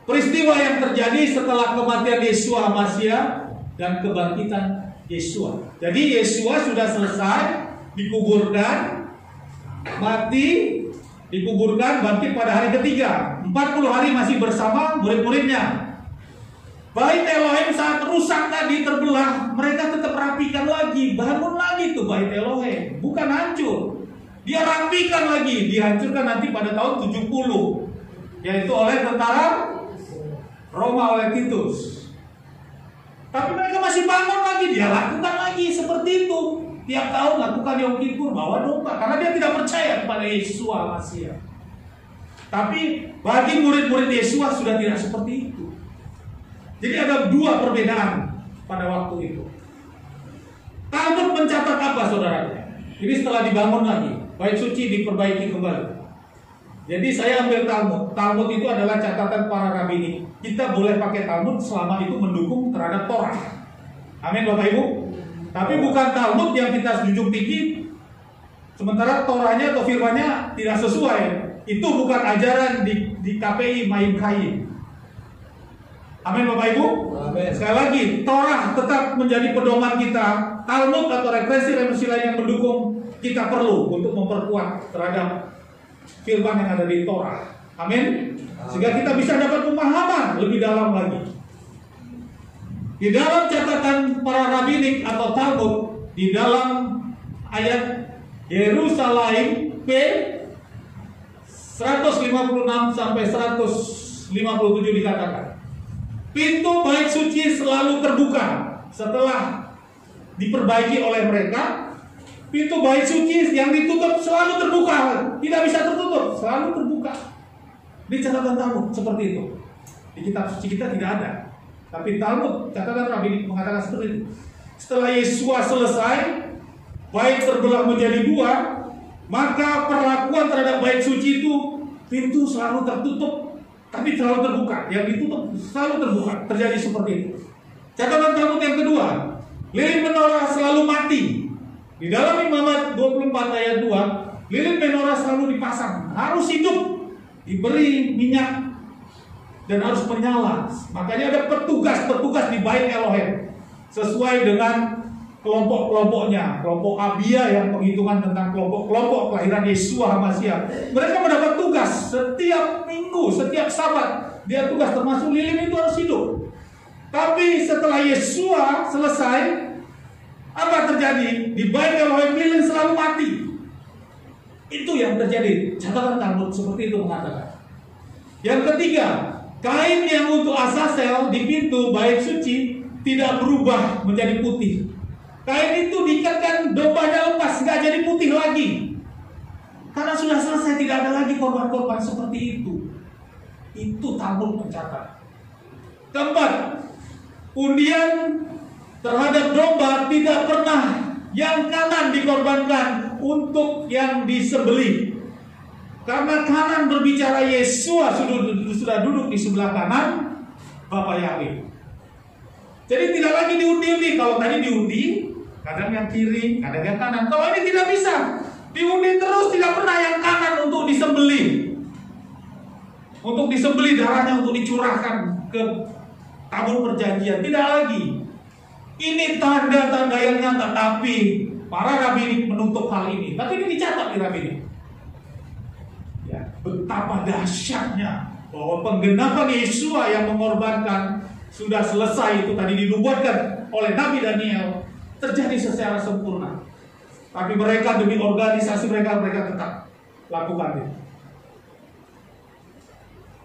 Peristiwa yang terjadi setelah kematian Yesua Hamasya dan kebangkitan Yesua. Jadi Yesua sudah selesai, dikuburkan, mati, dikuburkan, bangkit pada hari ketiga. 40 hari masih bersama murid-muridnya. Bait Elohim saat rusak tadi terbelah, mereka tetap rapikan lagi, bangun lagi tuh Bait Elohim, bukan hancur. Dia rapikan lagi, dihancurkan nanti pada tahun 70, yaitu oleh tentara Roma, oleh Titus. Tapi mereka masih bangun lagi, dia lakukan lagi seperti itu. Tiap tahun lakukan Yom Kippur, bawa domba, karena dia tidak percaya kepada Yesua Masya. Tapi bagi murid-murid Yesua sudah tidak seperti itu. Jadi ada dua perbedaan pada waktu itu. Talmud mencatat apa, saudara? Ini setelah dibangun lagi, bait suci diperbaiki kembali. Jadi saya ambil Talmud. Talmud itu adalah catatan para rabini. Kita boleh pakai Talmud selama itu mendukung terhadap Torah. Amin, Bapak Ibu. Tapi bukan Talmud yang kita junjung tinggi, sementara Torahnya atau firmannya tidak sesuai. Itu bukan ajaran di KPI Mayim Kaim. Amin, Bapak Ibu. Amin. Sekali lagi, Torah tetap menjadi pedoman kita. Talmud atau referensi lain yang mendukung kita perlu untuk memperkuat terhadap firman yang ada di Torah. Amin. Sehingga kita bisa dapat pemahaman lebih dalam lagi. Di dalam catatan para rabbinik atau Talmud, di dalam ayat Yerusalem P 156 sampai 157 dikatakan, pintu bait suci selalu terbuka setelah diperbaiki oleh mereka. Pintu bait suci yang ditutup selalu terbuka, tidak bisa tertutup, selalu terbuka. Di catatan Talmud seperti itu. Di kitab suci kita tidak ada. Tapi Talmud, catatan Rabbi mengatakan seperti itu. Setelah Yesua selesai, bait terbelah menjadi dua, maka perlakuan terhadap bait suci itu, pintu selalu tertutup, tapi selalu terbuka. Yang ditutup selalu terbuka. Terjadi seperti itu. Catatan Talmud yang kedua, lilin menorah selalu mati. Di dalam Imamat 24 ayat 2, lilin menorah selalu dipasang, harus hidup, diberi minyak, dan harus menyala. Makanya ada petugas di Bait Elohim sesuai dengan kelompok-kelompoknya. Kelompok Abia yang penghitungan tentang kelompok-kelompok kelahiran Yesua Hamasya. Mereka mendapat tugas setiap minggu, setiap Sabat. Dia tugas, termasuk lilin itu harus hidup. Tapi setelah Yesua selesai, apa terjadi? Di Bait Elohim lilin selalu mati. Itu yang terjadi. Catatan Talmud seperti itu mengatakan. Yang ketiga, kain yang untuk Asasel di pintu bait suci tidak berubah menjadi putih. Kain itu diikatkan, dombanya lepas, nggak jadi putih lagi. Karena sudah selesai, tidak ada lagi korban-korban seperti itu. Itu Talmud mencatat. Keempat, undian terhadap domba tidak pernah yang kanan dikorbankan untuk yang disembelih. Karena kanan berbicara Yesua sudah duduk di sebelah kanan Bapa Yahweh. Jadi tidak lagi diundi-undi. Kalau tadi diundi, kadang yang kiri, kadang yang kanan. Kalau ini tidak bisa. Diundi terus, tidak pernah yang kanan untuk disembelih. Untuk disembelih, darahnya untuk dicurahkan ke tabur perjanjian. Tidak lagi. Ini tanda-tanda yang nyata, tapi para rabbinik menutup hal ini. Tapi ini dicatat di rabbinik. Ya, betapa dahsyatnya bahwa penggenapan Yesua yang mengorbankan sudah selesai. Itu tadi dinubuatkan oleh Nabi Daniel terjadi secara sempurna. Tapi mereka demi organisasi mereka tetap lakukan itu.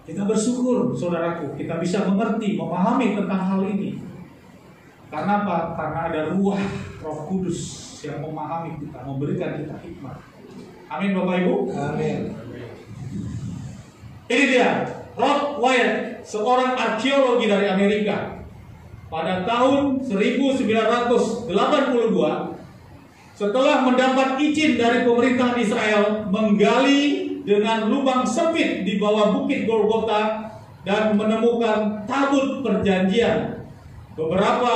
Kita bersyukur, saudaraku, kita bisa mengerti, memahami tentang hal ini. Karena apa? Karena ada ruah Roh Kudus yang memahami kita, memberikan kita hikmah. Amin, Bapak Ibu. Amin. Ini dia, Rod Wyatt, seorang arkeologi dari Amerika. Pada tahun 1982, setelah mendapat izin dari pemerintahan Israel menggali dengan lubang sempit di bawah bukit Golgota dan menemukan tabut perjanjian. Beberapa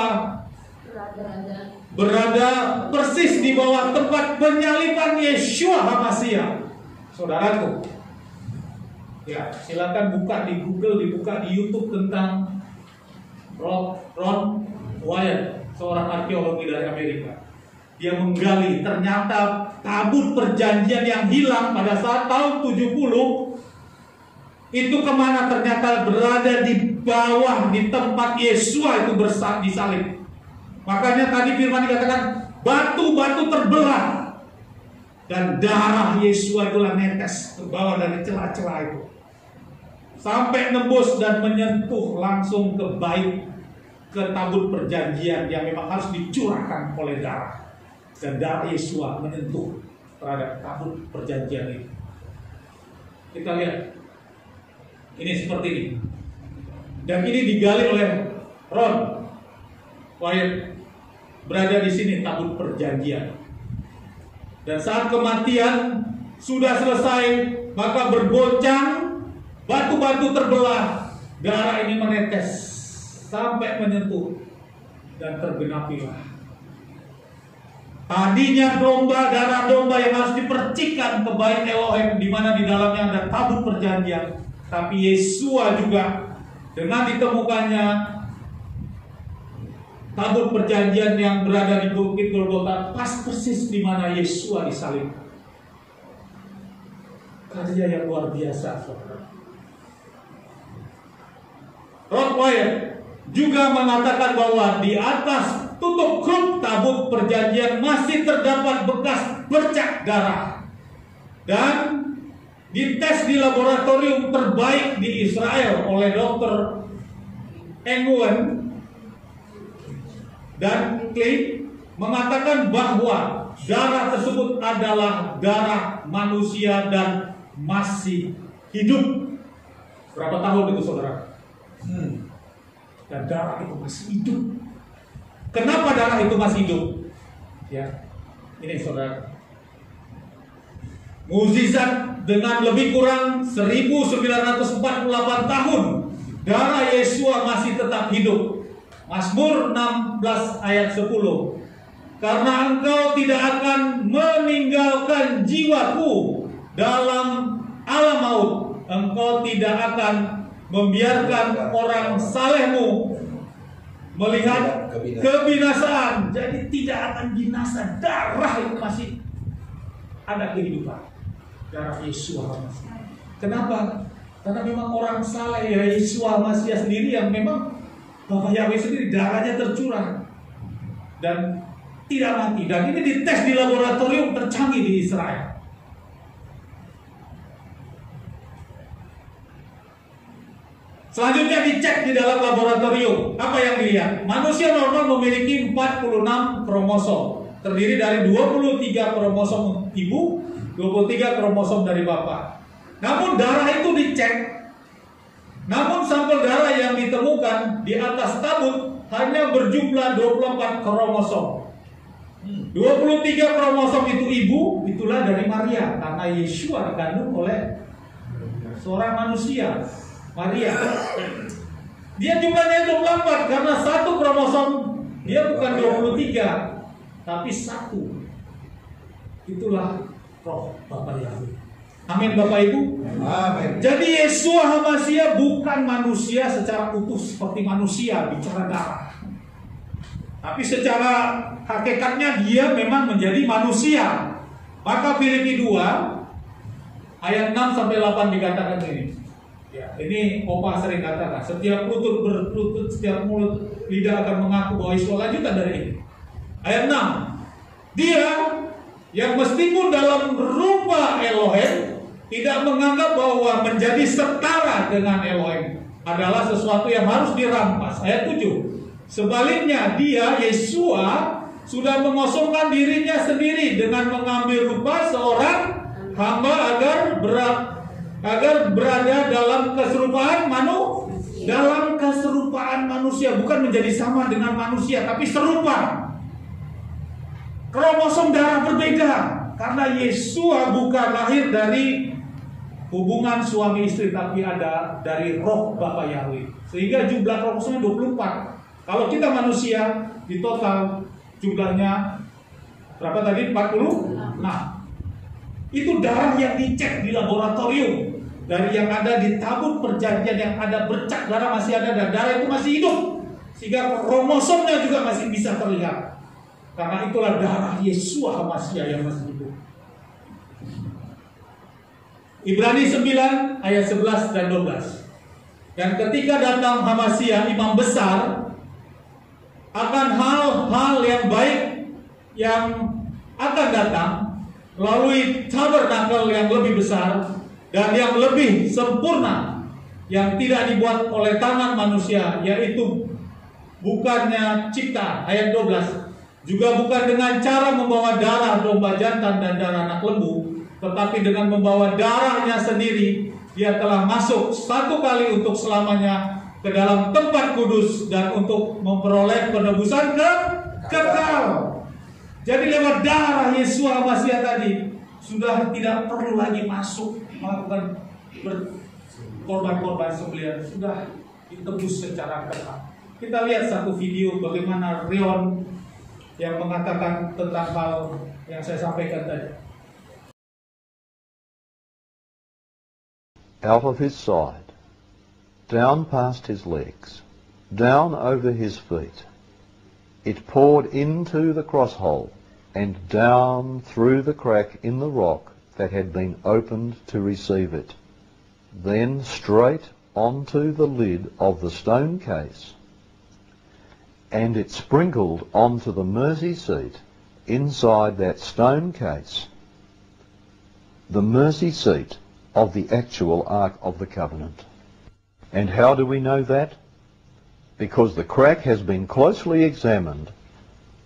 berada persis di bawah tempat penyaliban Yeshua HaMashiach. Saudaraku, ya, silakan buka di Google, dibuka di YouTube tentang Ron Wyatt, seorang arkeologi dari Amerika. Dia menggali, ternyata tabut perjanjian yang hilang pada saat tahun 70 itu kemana? Ternyata berada di bawah, di tempat Yesua itu disalib. Makanya tadi firman dikatakan batu-batu terbelah dan darah Yesua itulah netes ke bawah dari celah-celah itu sampai nembus dan menyentuh langsung ke ke tabut perjanjian yang memang harus dicurahkan oleh darah. Dan darah Yesua menyentuh terhadap tabut perjanjian itu. Kita lihat, ini seperti ini. Dan ini digali oleh Ron Wyatt. Berada di sini tabut perjanjian. Dan saat kematian sudah selesai, maka bergoncang, batu-batu terbelah, darah ini menetes sampai menyentuh dan tergenapilah. Tadinya domba, darah domba yang harus dipercikan ke bait Elohim, di mana di dalamnya ada tabut perjanjian. Tapi Yesua juga dengan ditemukannya tabut perjanjian yang berada di bukit Golgota, pas persis di mana Yesua disalib. Karya yang luar biasa, saudara. Ron Wyatt juga mengatakan bahwa di atas tutup kerup tabut perjanjian masih terdapat bekas bercak darah. Dan dites di laboratorium terbaik di Israel oleh Dr. Engwen dan Clay mengatakan bahwa darah tersebut adalah darah manusia dan masih hidup. Berapa tahun itu, saudara? Dan darah itu masih hidup. Kenapa darah itu masih hidup? Ya, ini saudara. Mukjizat dengan lebih kurang 1948 tahun, darah Yesua masih tetap hidup. Mazmur 16 ayat 10. Karena engkau tidak akan meninggalkan jiwaku dalam alam maut, engkau tidak akan membiarkan orang salehmu melihat kebinasaan. Jadi tidak akan binasa. Darah itu masih ada kehidupan. Darah Yesua HaMashiach. Kenapa? Karena memang orang saleh, ya Yesua HaMashiach sendiri yang memang Bapak Yahweh sendiri darahnya tercurah dan tidak mati. Dan ini dites di laboratorium tercanggih di Israel. Selanjutnya dicek di dalam laboratorium. Apa yang dilihat? Manusia normal memiliki 46 kromosom. Terdiri dari 23 kromosom ibu, 23 kromosom dari bapak. Namun darah itu dicek. Namun sampel darah yang ditemukan di atas tabut hanya berjumlah 24 kromosom. 23 kromosom itu ibu, itulah dari Maria. Karena Yeshua dikandung oleh seorang manusia, Maria. Dia jumlahnya 24 karena satu kromosom dia bukan 23 tapi satu. Itulah roh Bapak Yahweh. Amin, Bapak Ibu. Amin. Jadi Yesua HaMashiach bukan manusia secara utuh seperti manusia bicara darah. Tapi secara hakikatnya dia memang menjadi manusia. Maka Filipi 2 ayat 6 sampai 8 dikatakan ini. Ya, ini Opa sering katakan, setiap lutut berlutut, setiap mulut lidah akan mengaku bahwa Yesus lanjutan dari ini. Ayat 6. Dia yang meskipun dalam rupa Elohim tidak menganggap bahwa menjadi setara dengan Elohim adalah sesuatu yang harus dirampas. Ayat 7. Sebaliknya dia, Yesua, sudah mengosongkan dirinya sendiri dengan mengambil rupa seorang hamba agar berada dalam keserupaan manusia, bukan menjadi sama dengan manusia, tapi serupa. Kromosom darah berbeda karena Yesua bukan lahir dari hubungan suami istri, tapi ada dari roh Bapa Yahweh. Sehingga jumlah kromosomnya 24. Kalau kita manusia di total jumlahnya berapa tadi? 40? Nah, itu darah yang dicek di laboratorium. Dari yang ada di tabut perjanjian, yang ada bercak darah masih ada, dan darah itu masih hidup. Sehingga kromosomnya juga masih bisa terlihat. Karena itulah darah Yesua Hamasya yang masih hidup. Ibrani 9 ayat 11 dan 12. Dan ketika datang Hamasya, imam besar, akan hal-hal yang baik yang akan datang melalui tabernakel yang lebih besar dan yang lebih sempurna, yang tidak dibuat oleh tangan manusia, yaitu bukannya cipta. Ayat 12. Juga bukan dengan cara membawa darah domba jantan dan darah anak lembu, tetapi dengan membawa darahnya sendiri, dia telah masuk satu kali untuk selamanya ke dalam tempat kudus dan untuk memperoleh penebusan kekal. Jadi lewat darah Yesua Hamasya tadi sudah tidak perlu lagi masuk melakukan korban-korban sembelihan, sudah ditebus secara kekal. Kita lihat satu video bagaimana Rion yang mengatakan tentang hal yang saya sampaikan tadi. Out of his side, down past his legs, down over his feet, it poured into the cross hole and down through the crack in the rock that had been opened to receive it, then straight onto the lid of the stone case, and it sprinkled onto the mercy seat inside that stone case, the mercy seat of the actual Ark of the Covenant. And how do we know that? Because the crack has been closely examined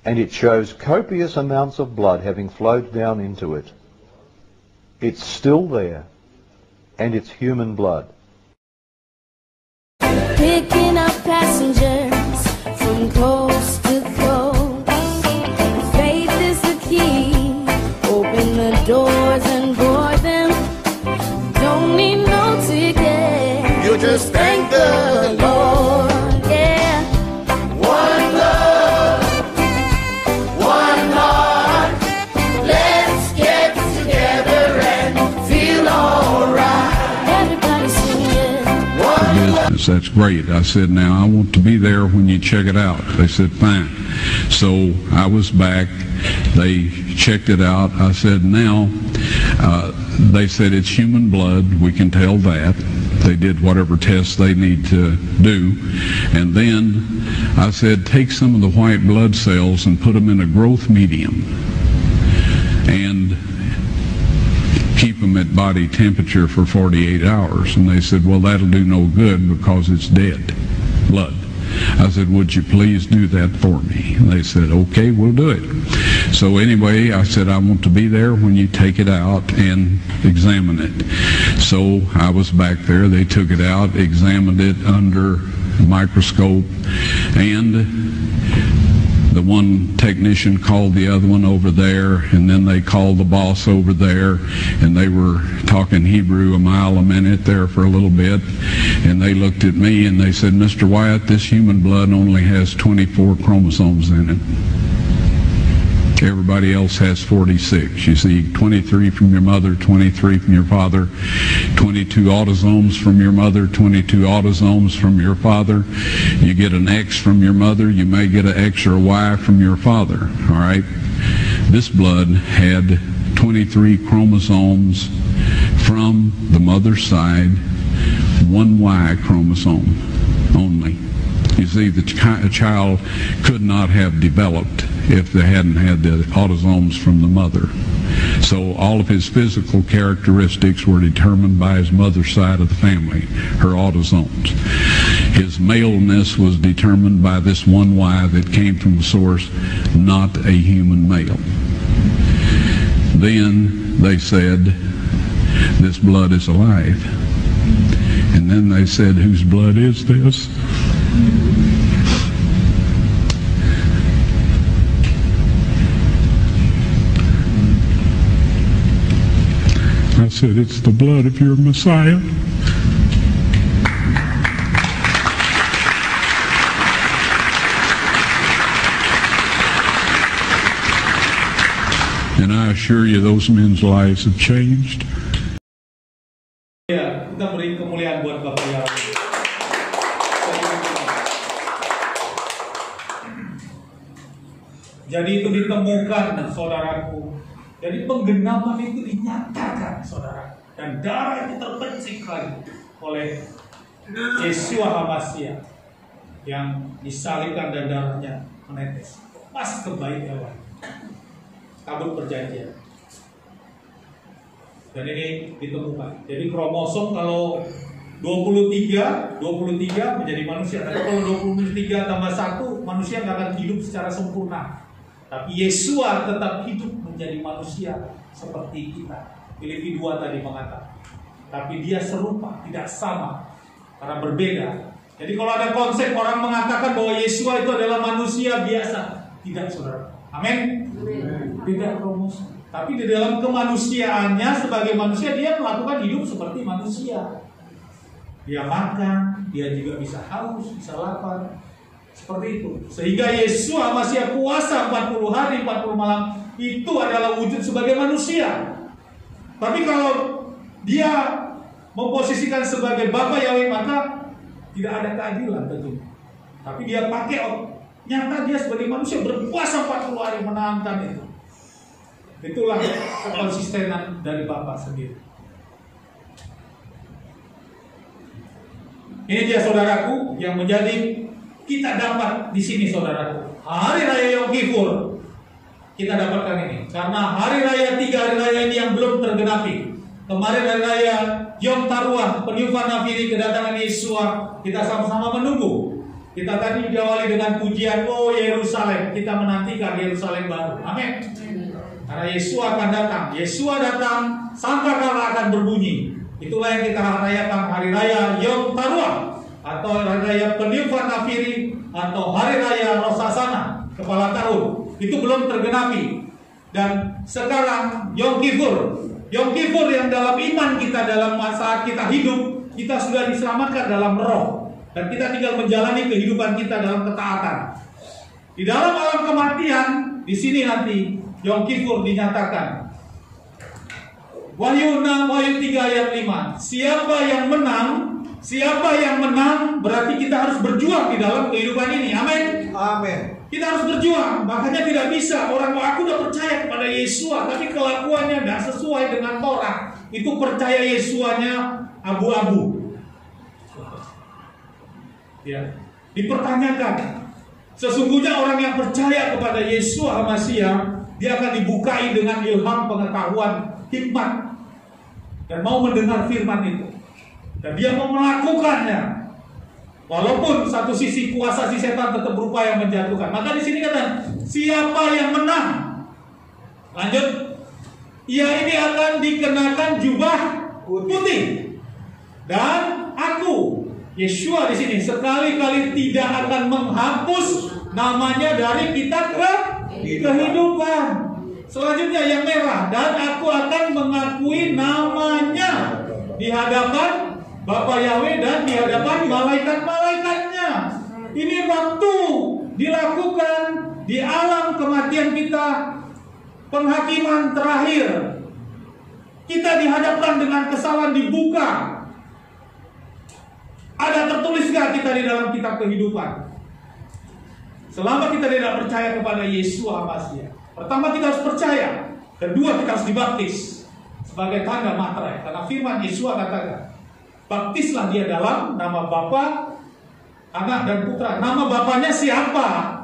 and it shows copious amounts of blood having flowed down into it. It's still there, and it's human blood. Picking up passengers from coast to coast. Faith is the key. Open the doors and board them. Don't need no ticket. You just thank the Lord. Yeah. One love, one heart. Let's get together and feel alright. Everybody sing it. One love. That's great. I said, now I want to be there when you check it out. They said, fine. So I was back. They checked it out. I said, now, they said it's human blood. We can tell that. They did whatever tests they need to do. And then I said, take some of the white blood cells and put them in a growth medium and keep them at body temperature for 48 hours. And they said, well, that'll do no good because it's dead blood. I said, would you please do that for me? And they said, okay, we'll do it. So anyway, I said, I want to be there when you take it out and examine it. So I was back there. They took it out, examined it under a microscope, and the one technician called the other one over there, and then they called the boss over there, and they were talking Hebrew a mile a minute there for a little bit, and they looked at me and they said, Mr. Wyatt, this human blood only has 24 chromosomes in it. Everybody else has 46. You see, 23 from your mother, 23 from your father, 22 autosomes from your mother, 22 autosomes from your father. You get an X from your mother, you may get an X or a Y from your father, all right? This blood had 23 chromosomes from the mother's side, one Y chromosome only. You see, the child could not have developed if they hadn't had the autosomes from the mother. So all of his physical characteristics were determined by his mother's side of the family, her autosomes. His maleness was determined by this one Y that came from a source not a human male. Then they said, this blood is alive. And then they said, whose blood is this? I said, it's the blood of your Messiah. And I assure you, those men's lives have changed. Ya, kita beri kemuliaan buat Bapak Yahweh. Jadi itu ditemukan, saudaraku. Jadi penggenapan itu dinyatakan, saudara. Dan darah itu terpencik lagi oleh Yeshua HaMashiach yang disalibkan dan darahnya menetes. Pas ke bait Allah. Tabut perjanjian. Dan ini ditemukan. Jadi kromosom kalau 23 menjadi manusia. Tapi kalau 23 tambah 1, manusia nggak akan hidup secara sempurna. Tapi Yeshua tetap hidup menjadi manusia seperti kita. Filipi 2 tadi mengatakan. Tapi dia serupa, tidak sama. Karena berbeda. Jadi kalau ada konsep orang mengatakan bahwa Yeshua itu adalah manusia biasa. Tidak, saudara. Amin. Tidak kromosom. Tapi di dalam kemanusiaannya sebagai manusia dia melakukan hidup seperti manusia. Dia makan, dia juga bisa haus, bisa lapar. Seperti itu. Sehingga Yeshua masih puasa 40 hari, 40 malam itu adalah wujud sebagai manusia. Tapi kalau dia memposisikan sebagai Bapa Yahweh, maka tidak ada keadilan tentunya. Tapi dia pakai nyata dia sebagai manusia berpuasa 40 hari menahankan itu. Itulah kekonsistenan dari Bapa sendiri. Ini dia saudaraku yang menjadi kita dapat di sini, saudaraku. Hari Raya Yom Kippur kita dapatkan ini karena hari raya 3 hari raya ini yang belum tergenapi. Kemarin hari raya Yom Taruah, peniupan nafiri, kedatangan Yeshua, kita sama-sama menunggu. Kita tadi diawali dengan pujian, oh Yerusalem, kita menantikan Yerusalem baru. Amin. Karena Yeshua akan datang. Yeshua datang, sangkakala akan berbunyi. Itulah yang kita rayakan hari raya Yom Taruah, atau hari raya peniupan nafiri, atau hari raya Rosh Hashanah, kepala tahun. Itu belum tergenapi. Dan sekarang Yom Kippur. Yom Kippur yang dalam iman kita, dalam saat kita hidup, kita sudah diselamatkan dalam roh. Dan kita tinggal menjalani kehidupan kita dalam ketaatan. Di dalam alam kematian, di sini nanti Yom Kippur dinyatakan. Wahyu 3 ayat 5. Siapa yang menang berarti kita harus berjuang di dalam kehidupan ini. Amin. Amin. Kita harus berjuang. Makanya tidak bisa orang, aku udah percaya kepada Yeshua, tapi kelakuannya tidak sesuai dengan Torah. Itu percaya Yesuanya abu-abu. Ya, dipertanyakan. Sesungguhnya orang yang percaya kepada Yeshua HaMashiach, dia akan dibukai dengan ilham, pengetahuan, hikmat, dan mau mendengar firman itu. Dan dia mau melakukannya. Walaupun satu sisi kuasa si setan tetap berupaya menjatuhkan. Maka di sini kata, siapa yang menang? Lanjut. Ia ini akan dikenakan jubah putih. Dan aku, Yeshua di sini sekali-kali tidak akan menghapus namanya dari kitab kehidupan. Selanjutnya yang merah, dan aku akan mengakui namanya di hadapan Bapa Yahweh dan di hadapan malaikat-malaikatnya. Ini waktu dilakukan di alam kematian kita, penghakiman terakhir. Kita dihadapkan dengan kesalahan, dibuka. Ada tertulis gak kita di dalam kitab kehidupan? Selama kita tidak percaya kepada Yeshua HaMashiach. Pertama kita harus percaya. Kedua kita harus dibaptis sebagai tanda materai. Karena firman Yeshua katakan, baptislah dia dalam nama Bapa, Anak dan Putra. Nama Bapanya siapa?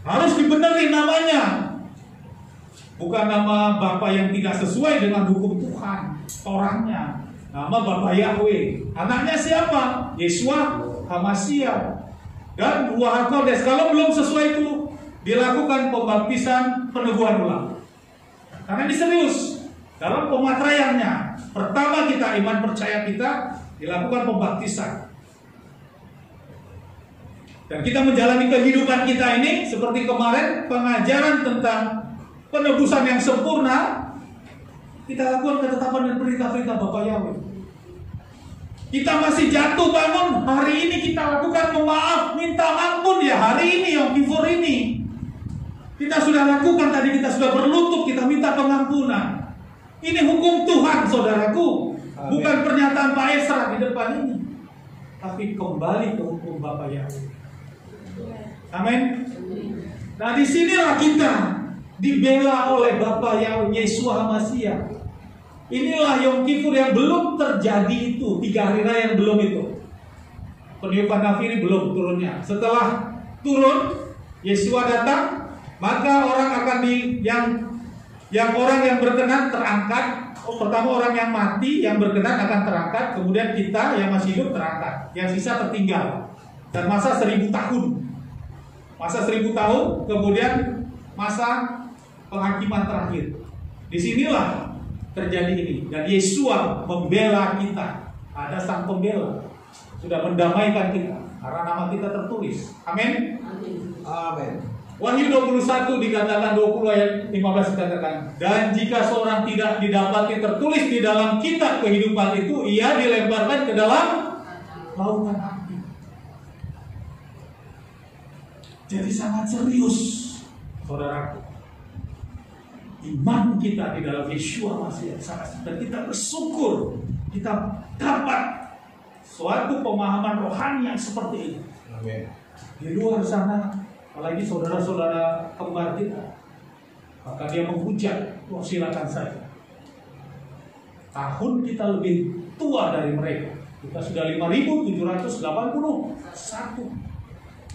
Harus dibenerin namanya. Bukan nama Bapa yang tidak sesuai dengan hukum Tuhan, Torahnya. Nama Bapa Yahweh. Anaknya siapa? Yeshua HaMashiach. Dan Ruach HaKodes. Kalau belum sesuai itu, dilakukan pembaptisan peneguhan ulang. Karena ini serius. Dalam pematraiannya, pertama kita iman percaya kita, dilakukan pembaptisan. Dan kita menjalani kehidupan kita ini seperti kemarin pengajaran tentang penebusan yang sempurna. Kita lakukan ketetapan dan perintah-perintah Bapa Yahweh. Kita masih jatuh bangun, hari ini kita lakukan memaaf, minta ampun ya hari ini Yom Kippur ini. Kita sudah lakukan tadi, kita sudah berlutut, kita minta pengampunan. Ini hukum Tuhan, saudaraku. Amin. Bukan pernyataan Pak Esra di depan ini, tapi kembali ke hukum Bapa Yahweh. Amin. Nah disinilah kita dibela oleh Bapa Yahweh, Yeshua HaMashiach. Inilah Yom Kippur yang belum terjadi itu, 3 hari raya yang belum itu. Peniupan nafiri belum turunnya. Setelah turun, Yeshua datang, maka orang akan yang orang yang berkenan terangkat. Pertama orang yang mati yang berkenan akan terangkat, kemudian kita yang masih hidup terangkat, yang sisa tertinggal. Dan masa 1000 tahun. Masa 1000 tahun, kemudian masa penghakiman terakhir. Disinilah terjadi ini. Dan Yeshua membela kita. Ada sang pembela. Sudah mendamaikan kita. Karena nama kita tertulis. Amin. Amin. Wahyu 21 dikatakan 20 ayat 15 dikatakan, dan jika seorang tidak didapati tertulis di dalam kitab kehidupan itu, ia dilemparkan ke dalam lautan api. Jadi sangat serius, saudaraku. Iman kita di dalam Yeshua HaMashiach sangat, dan kita bersyukur kita dapat suatu pemahaman rohani yang seperti ini. Amin. Di luar sana, apalagi saudara-saudara kembar kita, maka dia menghujat, oh silakan saja. Tahun kita lebih tua dari mereka. Kita sudah 5.781.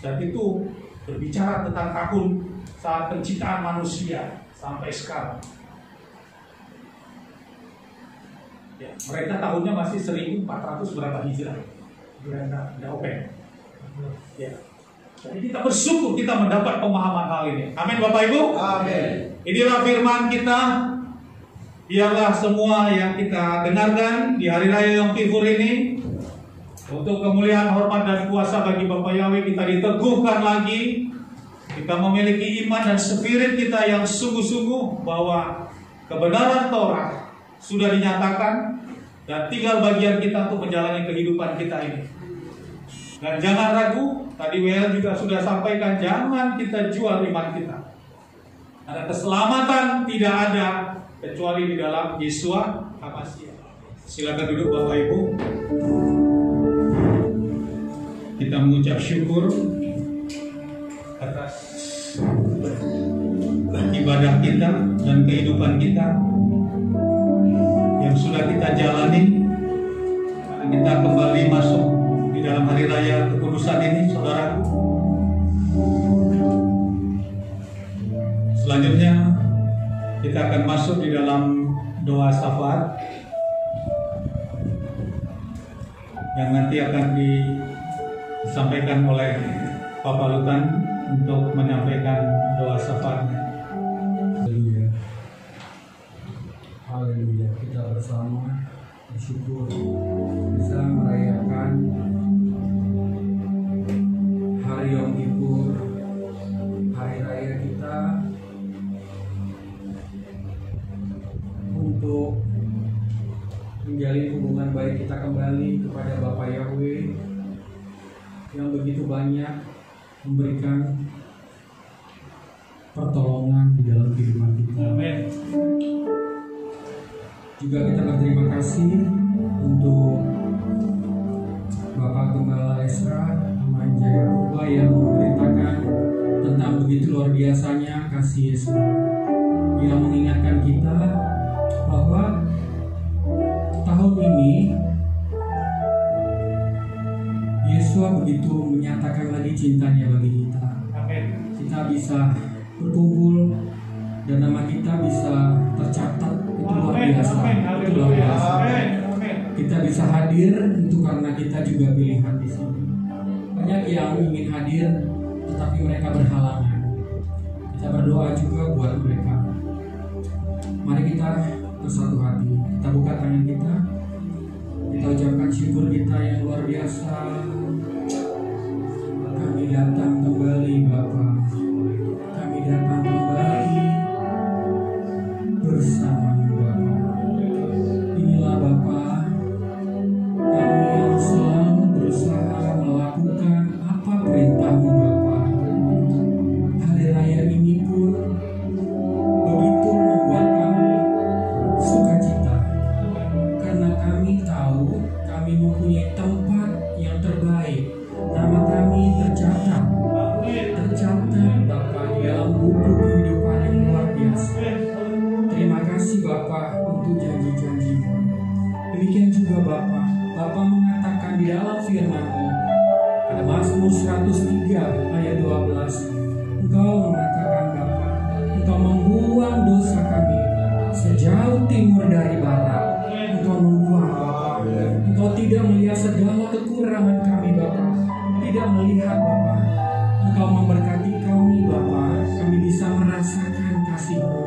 Dan itu berbicara tentang tahun saat penciptaan manusia sampai sekarang. Ya, mereka tahunnya masih 1400 berapa hijrah. Tidak open. Ya. Jadi kita bersyukur kita mendapat pemahaman hal ini. Amin Bapak Ibu. Amin. Inilah firman kita. Biarlah semua yang kita dengarkan di hari raya Yom Kippur ini, untuk kemuliaan, hormat dan kuasa bagi Bapa Yahweh, kita diteguhkan lagi. Kita memiliki iman dan spirit kita yang sungguh-sungguh bahwa kebenaran Torah sudah dinyatakan, dan tinggal bagian kita untuk menjalani kehidupan kita ini. Dan jangan ragu, tadi WL juga sudah sampaikan, jangan kita jual iman kita. Karena keselamatan tidak ada kecuali di dalam Yeshua HaMashiach. Silakan duduk Bapak Ibu. Kita mengucap syukur atas ibadah kita dan kehidupan kita yang sudah kita jalani. Kita kembali masuk di dalam hari raya kekudusan ini, saudaraku. Selanjutnya kita akan masuk di dalam doa syafaat yang nanti akan disampaikan oleh Bapak Lutan untuk menyampaikan doa syafaatnya. Haleluya. Haleluya. Kita bersama bersyukur bisa merayakan hari Yom Kippur, hari raya kita, untuk menjalin hubungan baik kita kembali kepada Bapa Yahweh yang begitu banyak memberikan pertolongan di dalam kehidupan kita. Amin. Juga kita berterima kasih untuk Bapak Gembala Esra Manjaya Rupa yang memberitakan tentang begitu luar biasanya kasih Yesus. Dia mengingatkan kita bahwa tahun ini Yesus begitu menyatakan lagi cintanya bagi kita. Amin. kita bisa berkumpul dan nama kita bisa tercatat, itu luar biasa. Itu luar biasa. Kita bisa hadir itu karena kita juga pilihan di sini. Banyak yang ingin hadir, tetapi mereka berhalangan. Kita berdoa juga buat mereka. Mari kita bersatu hati. Kita buka tangan kita. Kita ucapkan syukur kita yang luar biasa. Kami datang kembali Bapa. Kami datang kembali bersama Bapa. Inilah Bapa, kami yang selalu berusaha melakukan apa perintah-Mu Bapa. Hari raya ini pun begitu membuat kami sukacita, karena kami tahu kami mempunyai tempat yang terbaik. Nama kami tercatat Bapa di dalam buku kehidupan yang luar biasa. Terima kasih Bapa untuk janji-janji-Mu. Demikian juga Bapa mengatakan di dalam firman-Mu pada Mazmur 103 ayat 12, Engkau mengatakan Bapa, Engkau membuang dosa kami sejauh timur dari barat. Engkau membuang Bapa. Engkau tidak melihat segala kekurangan kami Bapa. Tidak melihat Bapa. Engkau memberkati kami Bapa. Kami bisa merasakan kasih-Mu,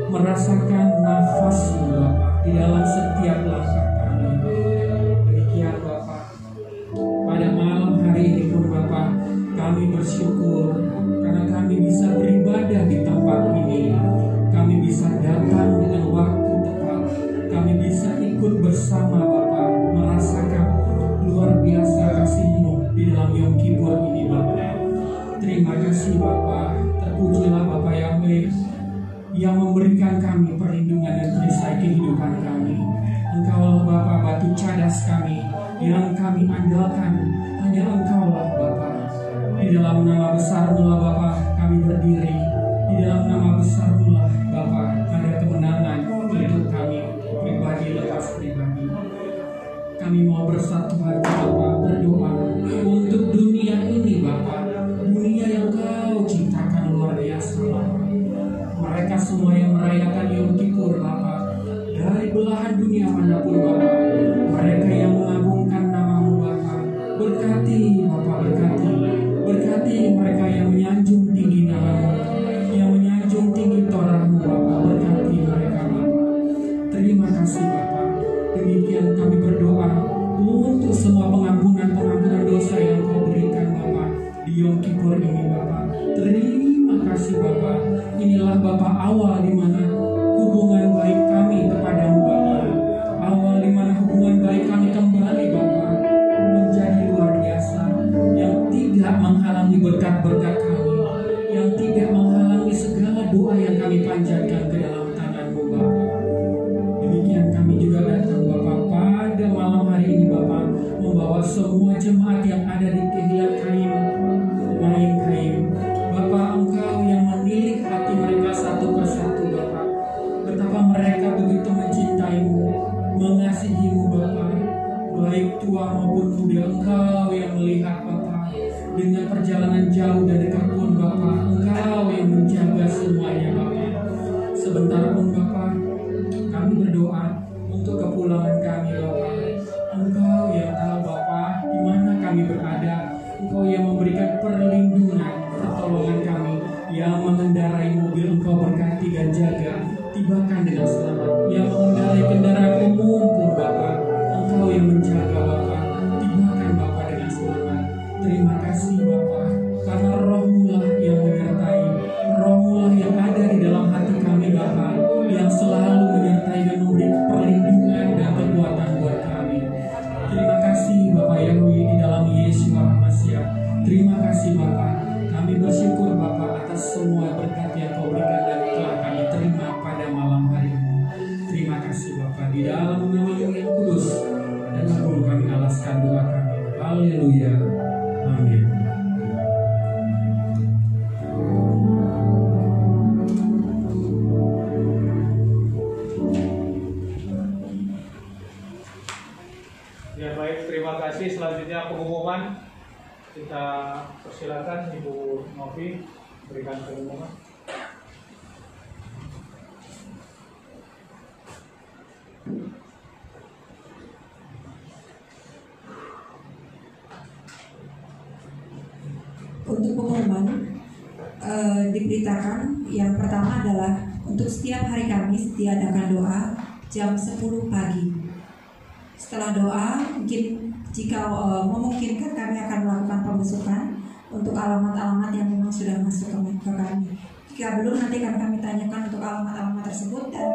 merasakan nafas-Mu Bapa di dalam setiap langkah kami. Demikian Bapa, pada malam hari ini pun Bapa, kami bersyukur karena kami bisa beribadah di tempat ini. Kami bisa datang dengan waktu tepat. Kami bisa ikut bersama Bapa, merasakan luar biasa kasih-Mu di dalam Yom Kippur ini Bapa. Terima kasih Bapa. Terpujilah Bapa Yahweh yang memberikan kami perlindungan dan perisai kehidupan kami. Engkau Bapa batu cadas kami yang kami andalkan. Hanya Engkaulah Bapa. Di dalam nama besar-Mu lah Bapa kami berdiri. Di dalam nama besar-Mu lah Bapa ada kemenangan untuk kami pribadi lepas pribadi. Kami mau bersatu hati Bapa, berdoa untuk dunia ini Bapa. Dunia yang Kau ciptakan luar biasa Bapa. Mereka semua yang merayakan Yom Kippur Bapa, dari belahan dunia manapun Bapa, mereka yang mengagungkan nama-Mu Bapa, berkati Bapa, berkati mereka yang menyanjung tinggi nama-Mu, yang menyanjung tinggi Torah-Mu Bapa, berkati mereka Bapa. Terima kasih Bapa. Demikian kami berdoa untuk semua pengampunan dosa yang Kau berikan Bapa di Yom Kippur ini Bapa. Terima kasih Bapa. Inilah Bapa awal di mana hubungan baik kami kepadamu Bapa. Awal di mana hubungan baik kami kembali Bapa menjadi luar biasa, yang tidak menghalangi berkat-berkat kami, yang tidak menghalangi segala doa yang kami panjatkan ke dalam tangan-Mu Bapa. Demikian kami juga datang Bapa pada malam hari ini Bapa, membawa semua jemaat yang ada di Kehilat Kaim, Main Kaim. Bapa, Engkau yang menilik hati mereka satu persatu Bapa. Betapa mereka begitu mencintai-Mu, mengasihi-Mu Bapa. Baik tua maupun muda, Engkau yang melihat Bapa. Dengan perjalanan jauh dan dekat pun Bapa, Engkau yang menjaga semuanya Bapa. Sebentar pun Bapa, kami berdoa untuk kepulangan kami Bapa. Engkau yang tahu Bapa di mana kami berada. Engkau yang memberikan perlindungan, pertolongan kami, yang mengendarai mobil Engkau berkati dan jaga, tibakan dengan selamat. Yang mengendarai kendaraan umum pun Bapa, Engkau yang menjaga Bapa, tibakan Bapa dengan selamat. Terima kasih Bapa, karena Roh-Mu lah yang menyertai, Roh-Mu lah yang ada di dalam hati kami Bapa, yang selalu menyertai dan memberi perlindungan dan kekuatan buat kami. Terima kasih Bapa Yahweh di dalam Yesus Masiah. Terima kasih Bapa. Kami bersyukur Bapa atas semua berkat yang Kau berikan dan telah kami terima pada malam hari ini. Terima kasih Bapa, di dalam nama-Mu yang kudus dan agung kami alaskan doa kami. Haleluya. Amin. Ya baik, terima kasih. Selanjutnya pengumuman. Kita persilakan Ibu Novi. berikan pengumuman. Untuk pengumuman diberitakan yang pertama adalah untuk setiap hari Kamis diadakan doa jam 10 pagi. Setelah doa, mungkin jika memungkinkan kami akan melakukan pembesukan untuk alamat-alamat yang memang sudah masuk ke kami. Jika belum, nanti akan kami tanyakan untuk alamat-alamat tersebut dan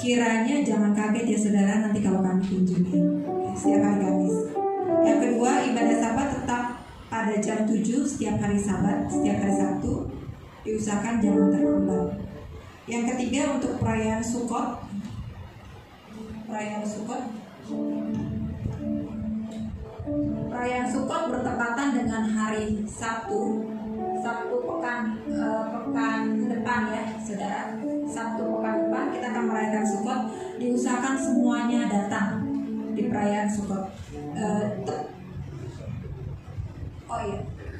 kiranya jangan kaget ya saudara nanti kalau kami kunjungi setiap hari Kamis. Yang kedua, ibadah Sabat tetap pada jam 7 setiap hari Sabat, setiap hari Sabtu, diusahakan jangan terlambat. Yang ketiga, untuk perayaan Sukot bertepatan dengan hari Sabtu pekan depan ya saudara. Sabtu pekan depan kita akan merayakan Sukot. Diusahakan semuanya datang di perayaan Sukot.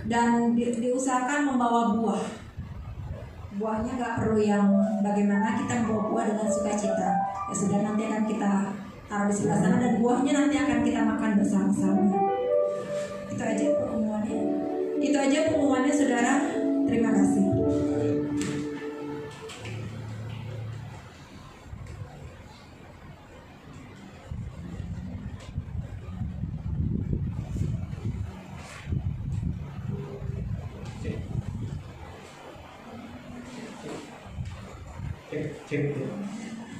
Dan diusahakan membawa buah. Buahnya nggak perlu yang bagaimana, kita membawa buah dengan sukacita. Ya sudah, nanti akan kita taruh di sebelah sana dan buahnya nanti akan kita makan bersama-sama. Itu aja pengumumannya saudara. Terima kasih. Cek.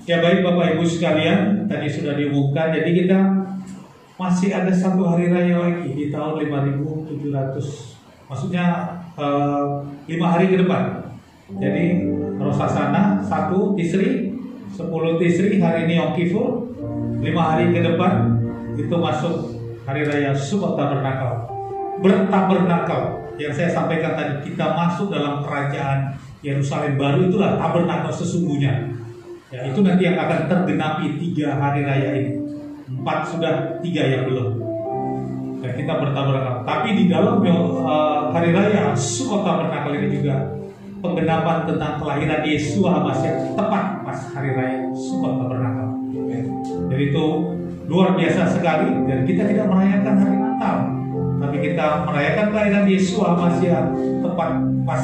Ya baik Bapak Ibu sekalian, tadi sudah diumumkan, jadi kita masih ada satu hari raya lagi di tahun 5700, maksudnya 5 hari ke depan. Jadi Rosh Hashanah 1 Tisri, 10 Tisri, hari ini Yom Kippur, 5 hari ke depan itu masuk hari raya Sukot Tabernakel. Bertabernakel yang saya sampaikan tadi, kita masuk dalam kerajaan Yerusalem baru, itulah tabernakel sesungguhnya. Ya, itu nanti yang akan tergenapi 3 hari raya ini. 4 sudah, 3 yang belum. Dan kita bertabernakel. Tapi di dalam hari raya Sukot Tabernakel ini juga penggenapan tentang kelahiran Yesus HaMashiach tepat pas hari raya Sukot Tabernakel. Jadi itu luar biasa sekali, dan kita tidak merayakan hari Natal, tapi kita merayakan kelahiran Yesus HaMashiach tepat pas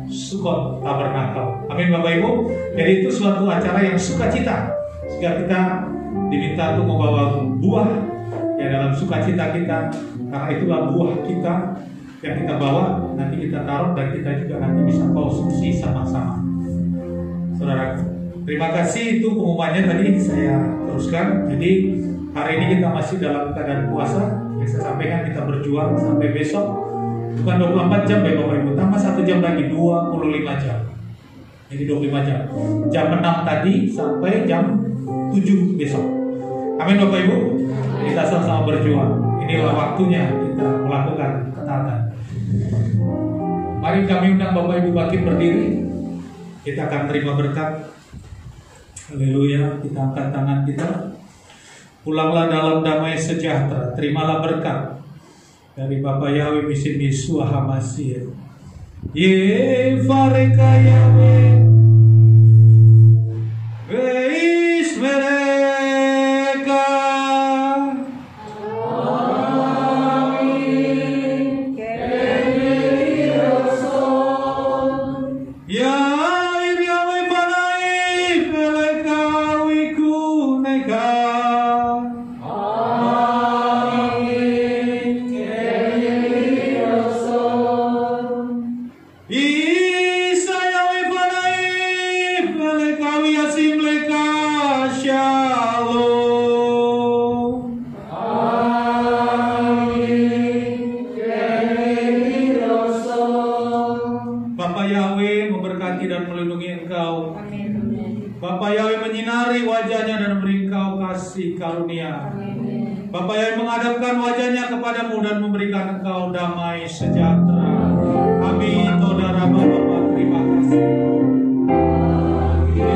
Sukot Tabernakel. Amin Bapak Ibu. Jadi itu suatu acara yang sukacita, sehingga kita diminta untuk membawa buah ya dalam sukacita kita, karena itulah buah kita yang kita bawa, nanti kita taruh dan kita juga nanti bisa konsumsi sama-sama. Saudara, terima kasih, itu pengumumannya tadi saya teruskan. Jadi hari ini kita masih dalam keadaan puasa. Yang saya sampaikan, kita berjuang sampai besok. Bukan 24 jam ya Bapak Ibu, tambah 1 jam lagi, 25 jam. Jadi 25 jam. Jam 6 tadi sampai jam 7 besok. Amin Bapak Ibu. Kita sama-sama berjuang. Inilah waktunya kita melakukan ketaatan. Mari kami undang Bapak Ibu bangkit berdiri. Kita akan terima berkat. Haleluya. Kita angkat tangan kita. Pulanglah dalam damai sejahtera. Terimalah berkat dari Bapa Yahweh Misim Yesus HaMashiach. Yevareka Yahweh Beis mereka. Amin. Yair Yahweh Panai Peleka Wikuneka. Bapa Yahweh menyinari wajahnya dan memberi engkau kasih karunia. Bapa Yahweh menghadapkan wajahnya kepadamu dan memberikan engkau damai sejahtera. Amin. Saudara Bapak, terima kasih. Amin.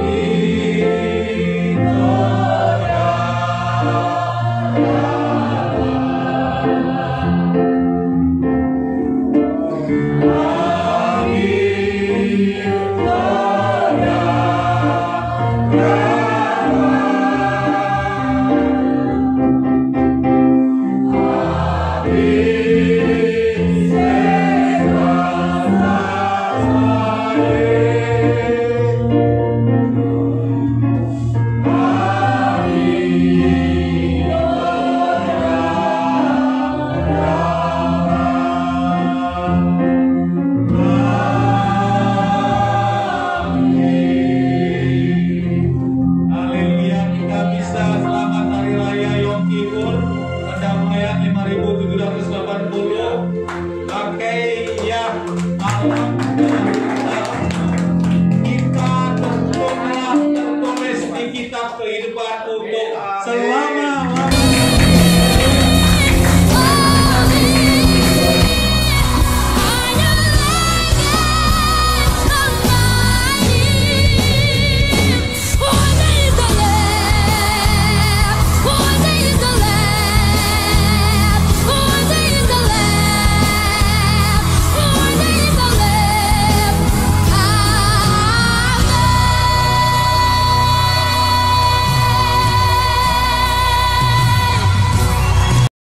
2780 pakai ya malam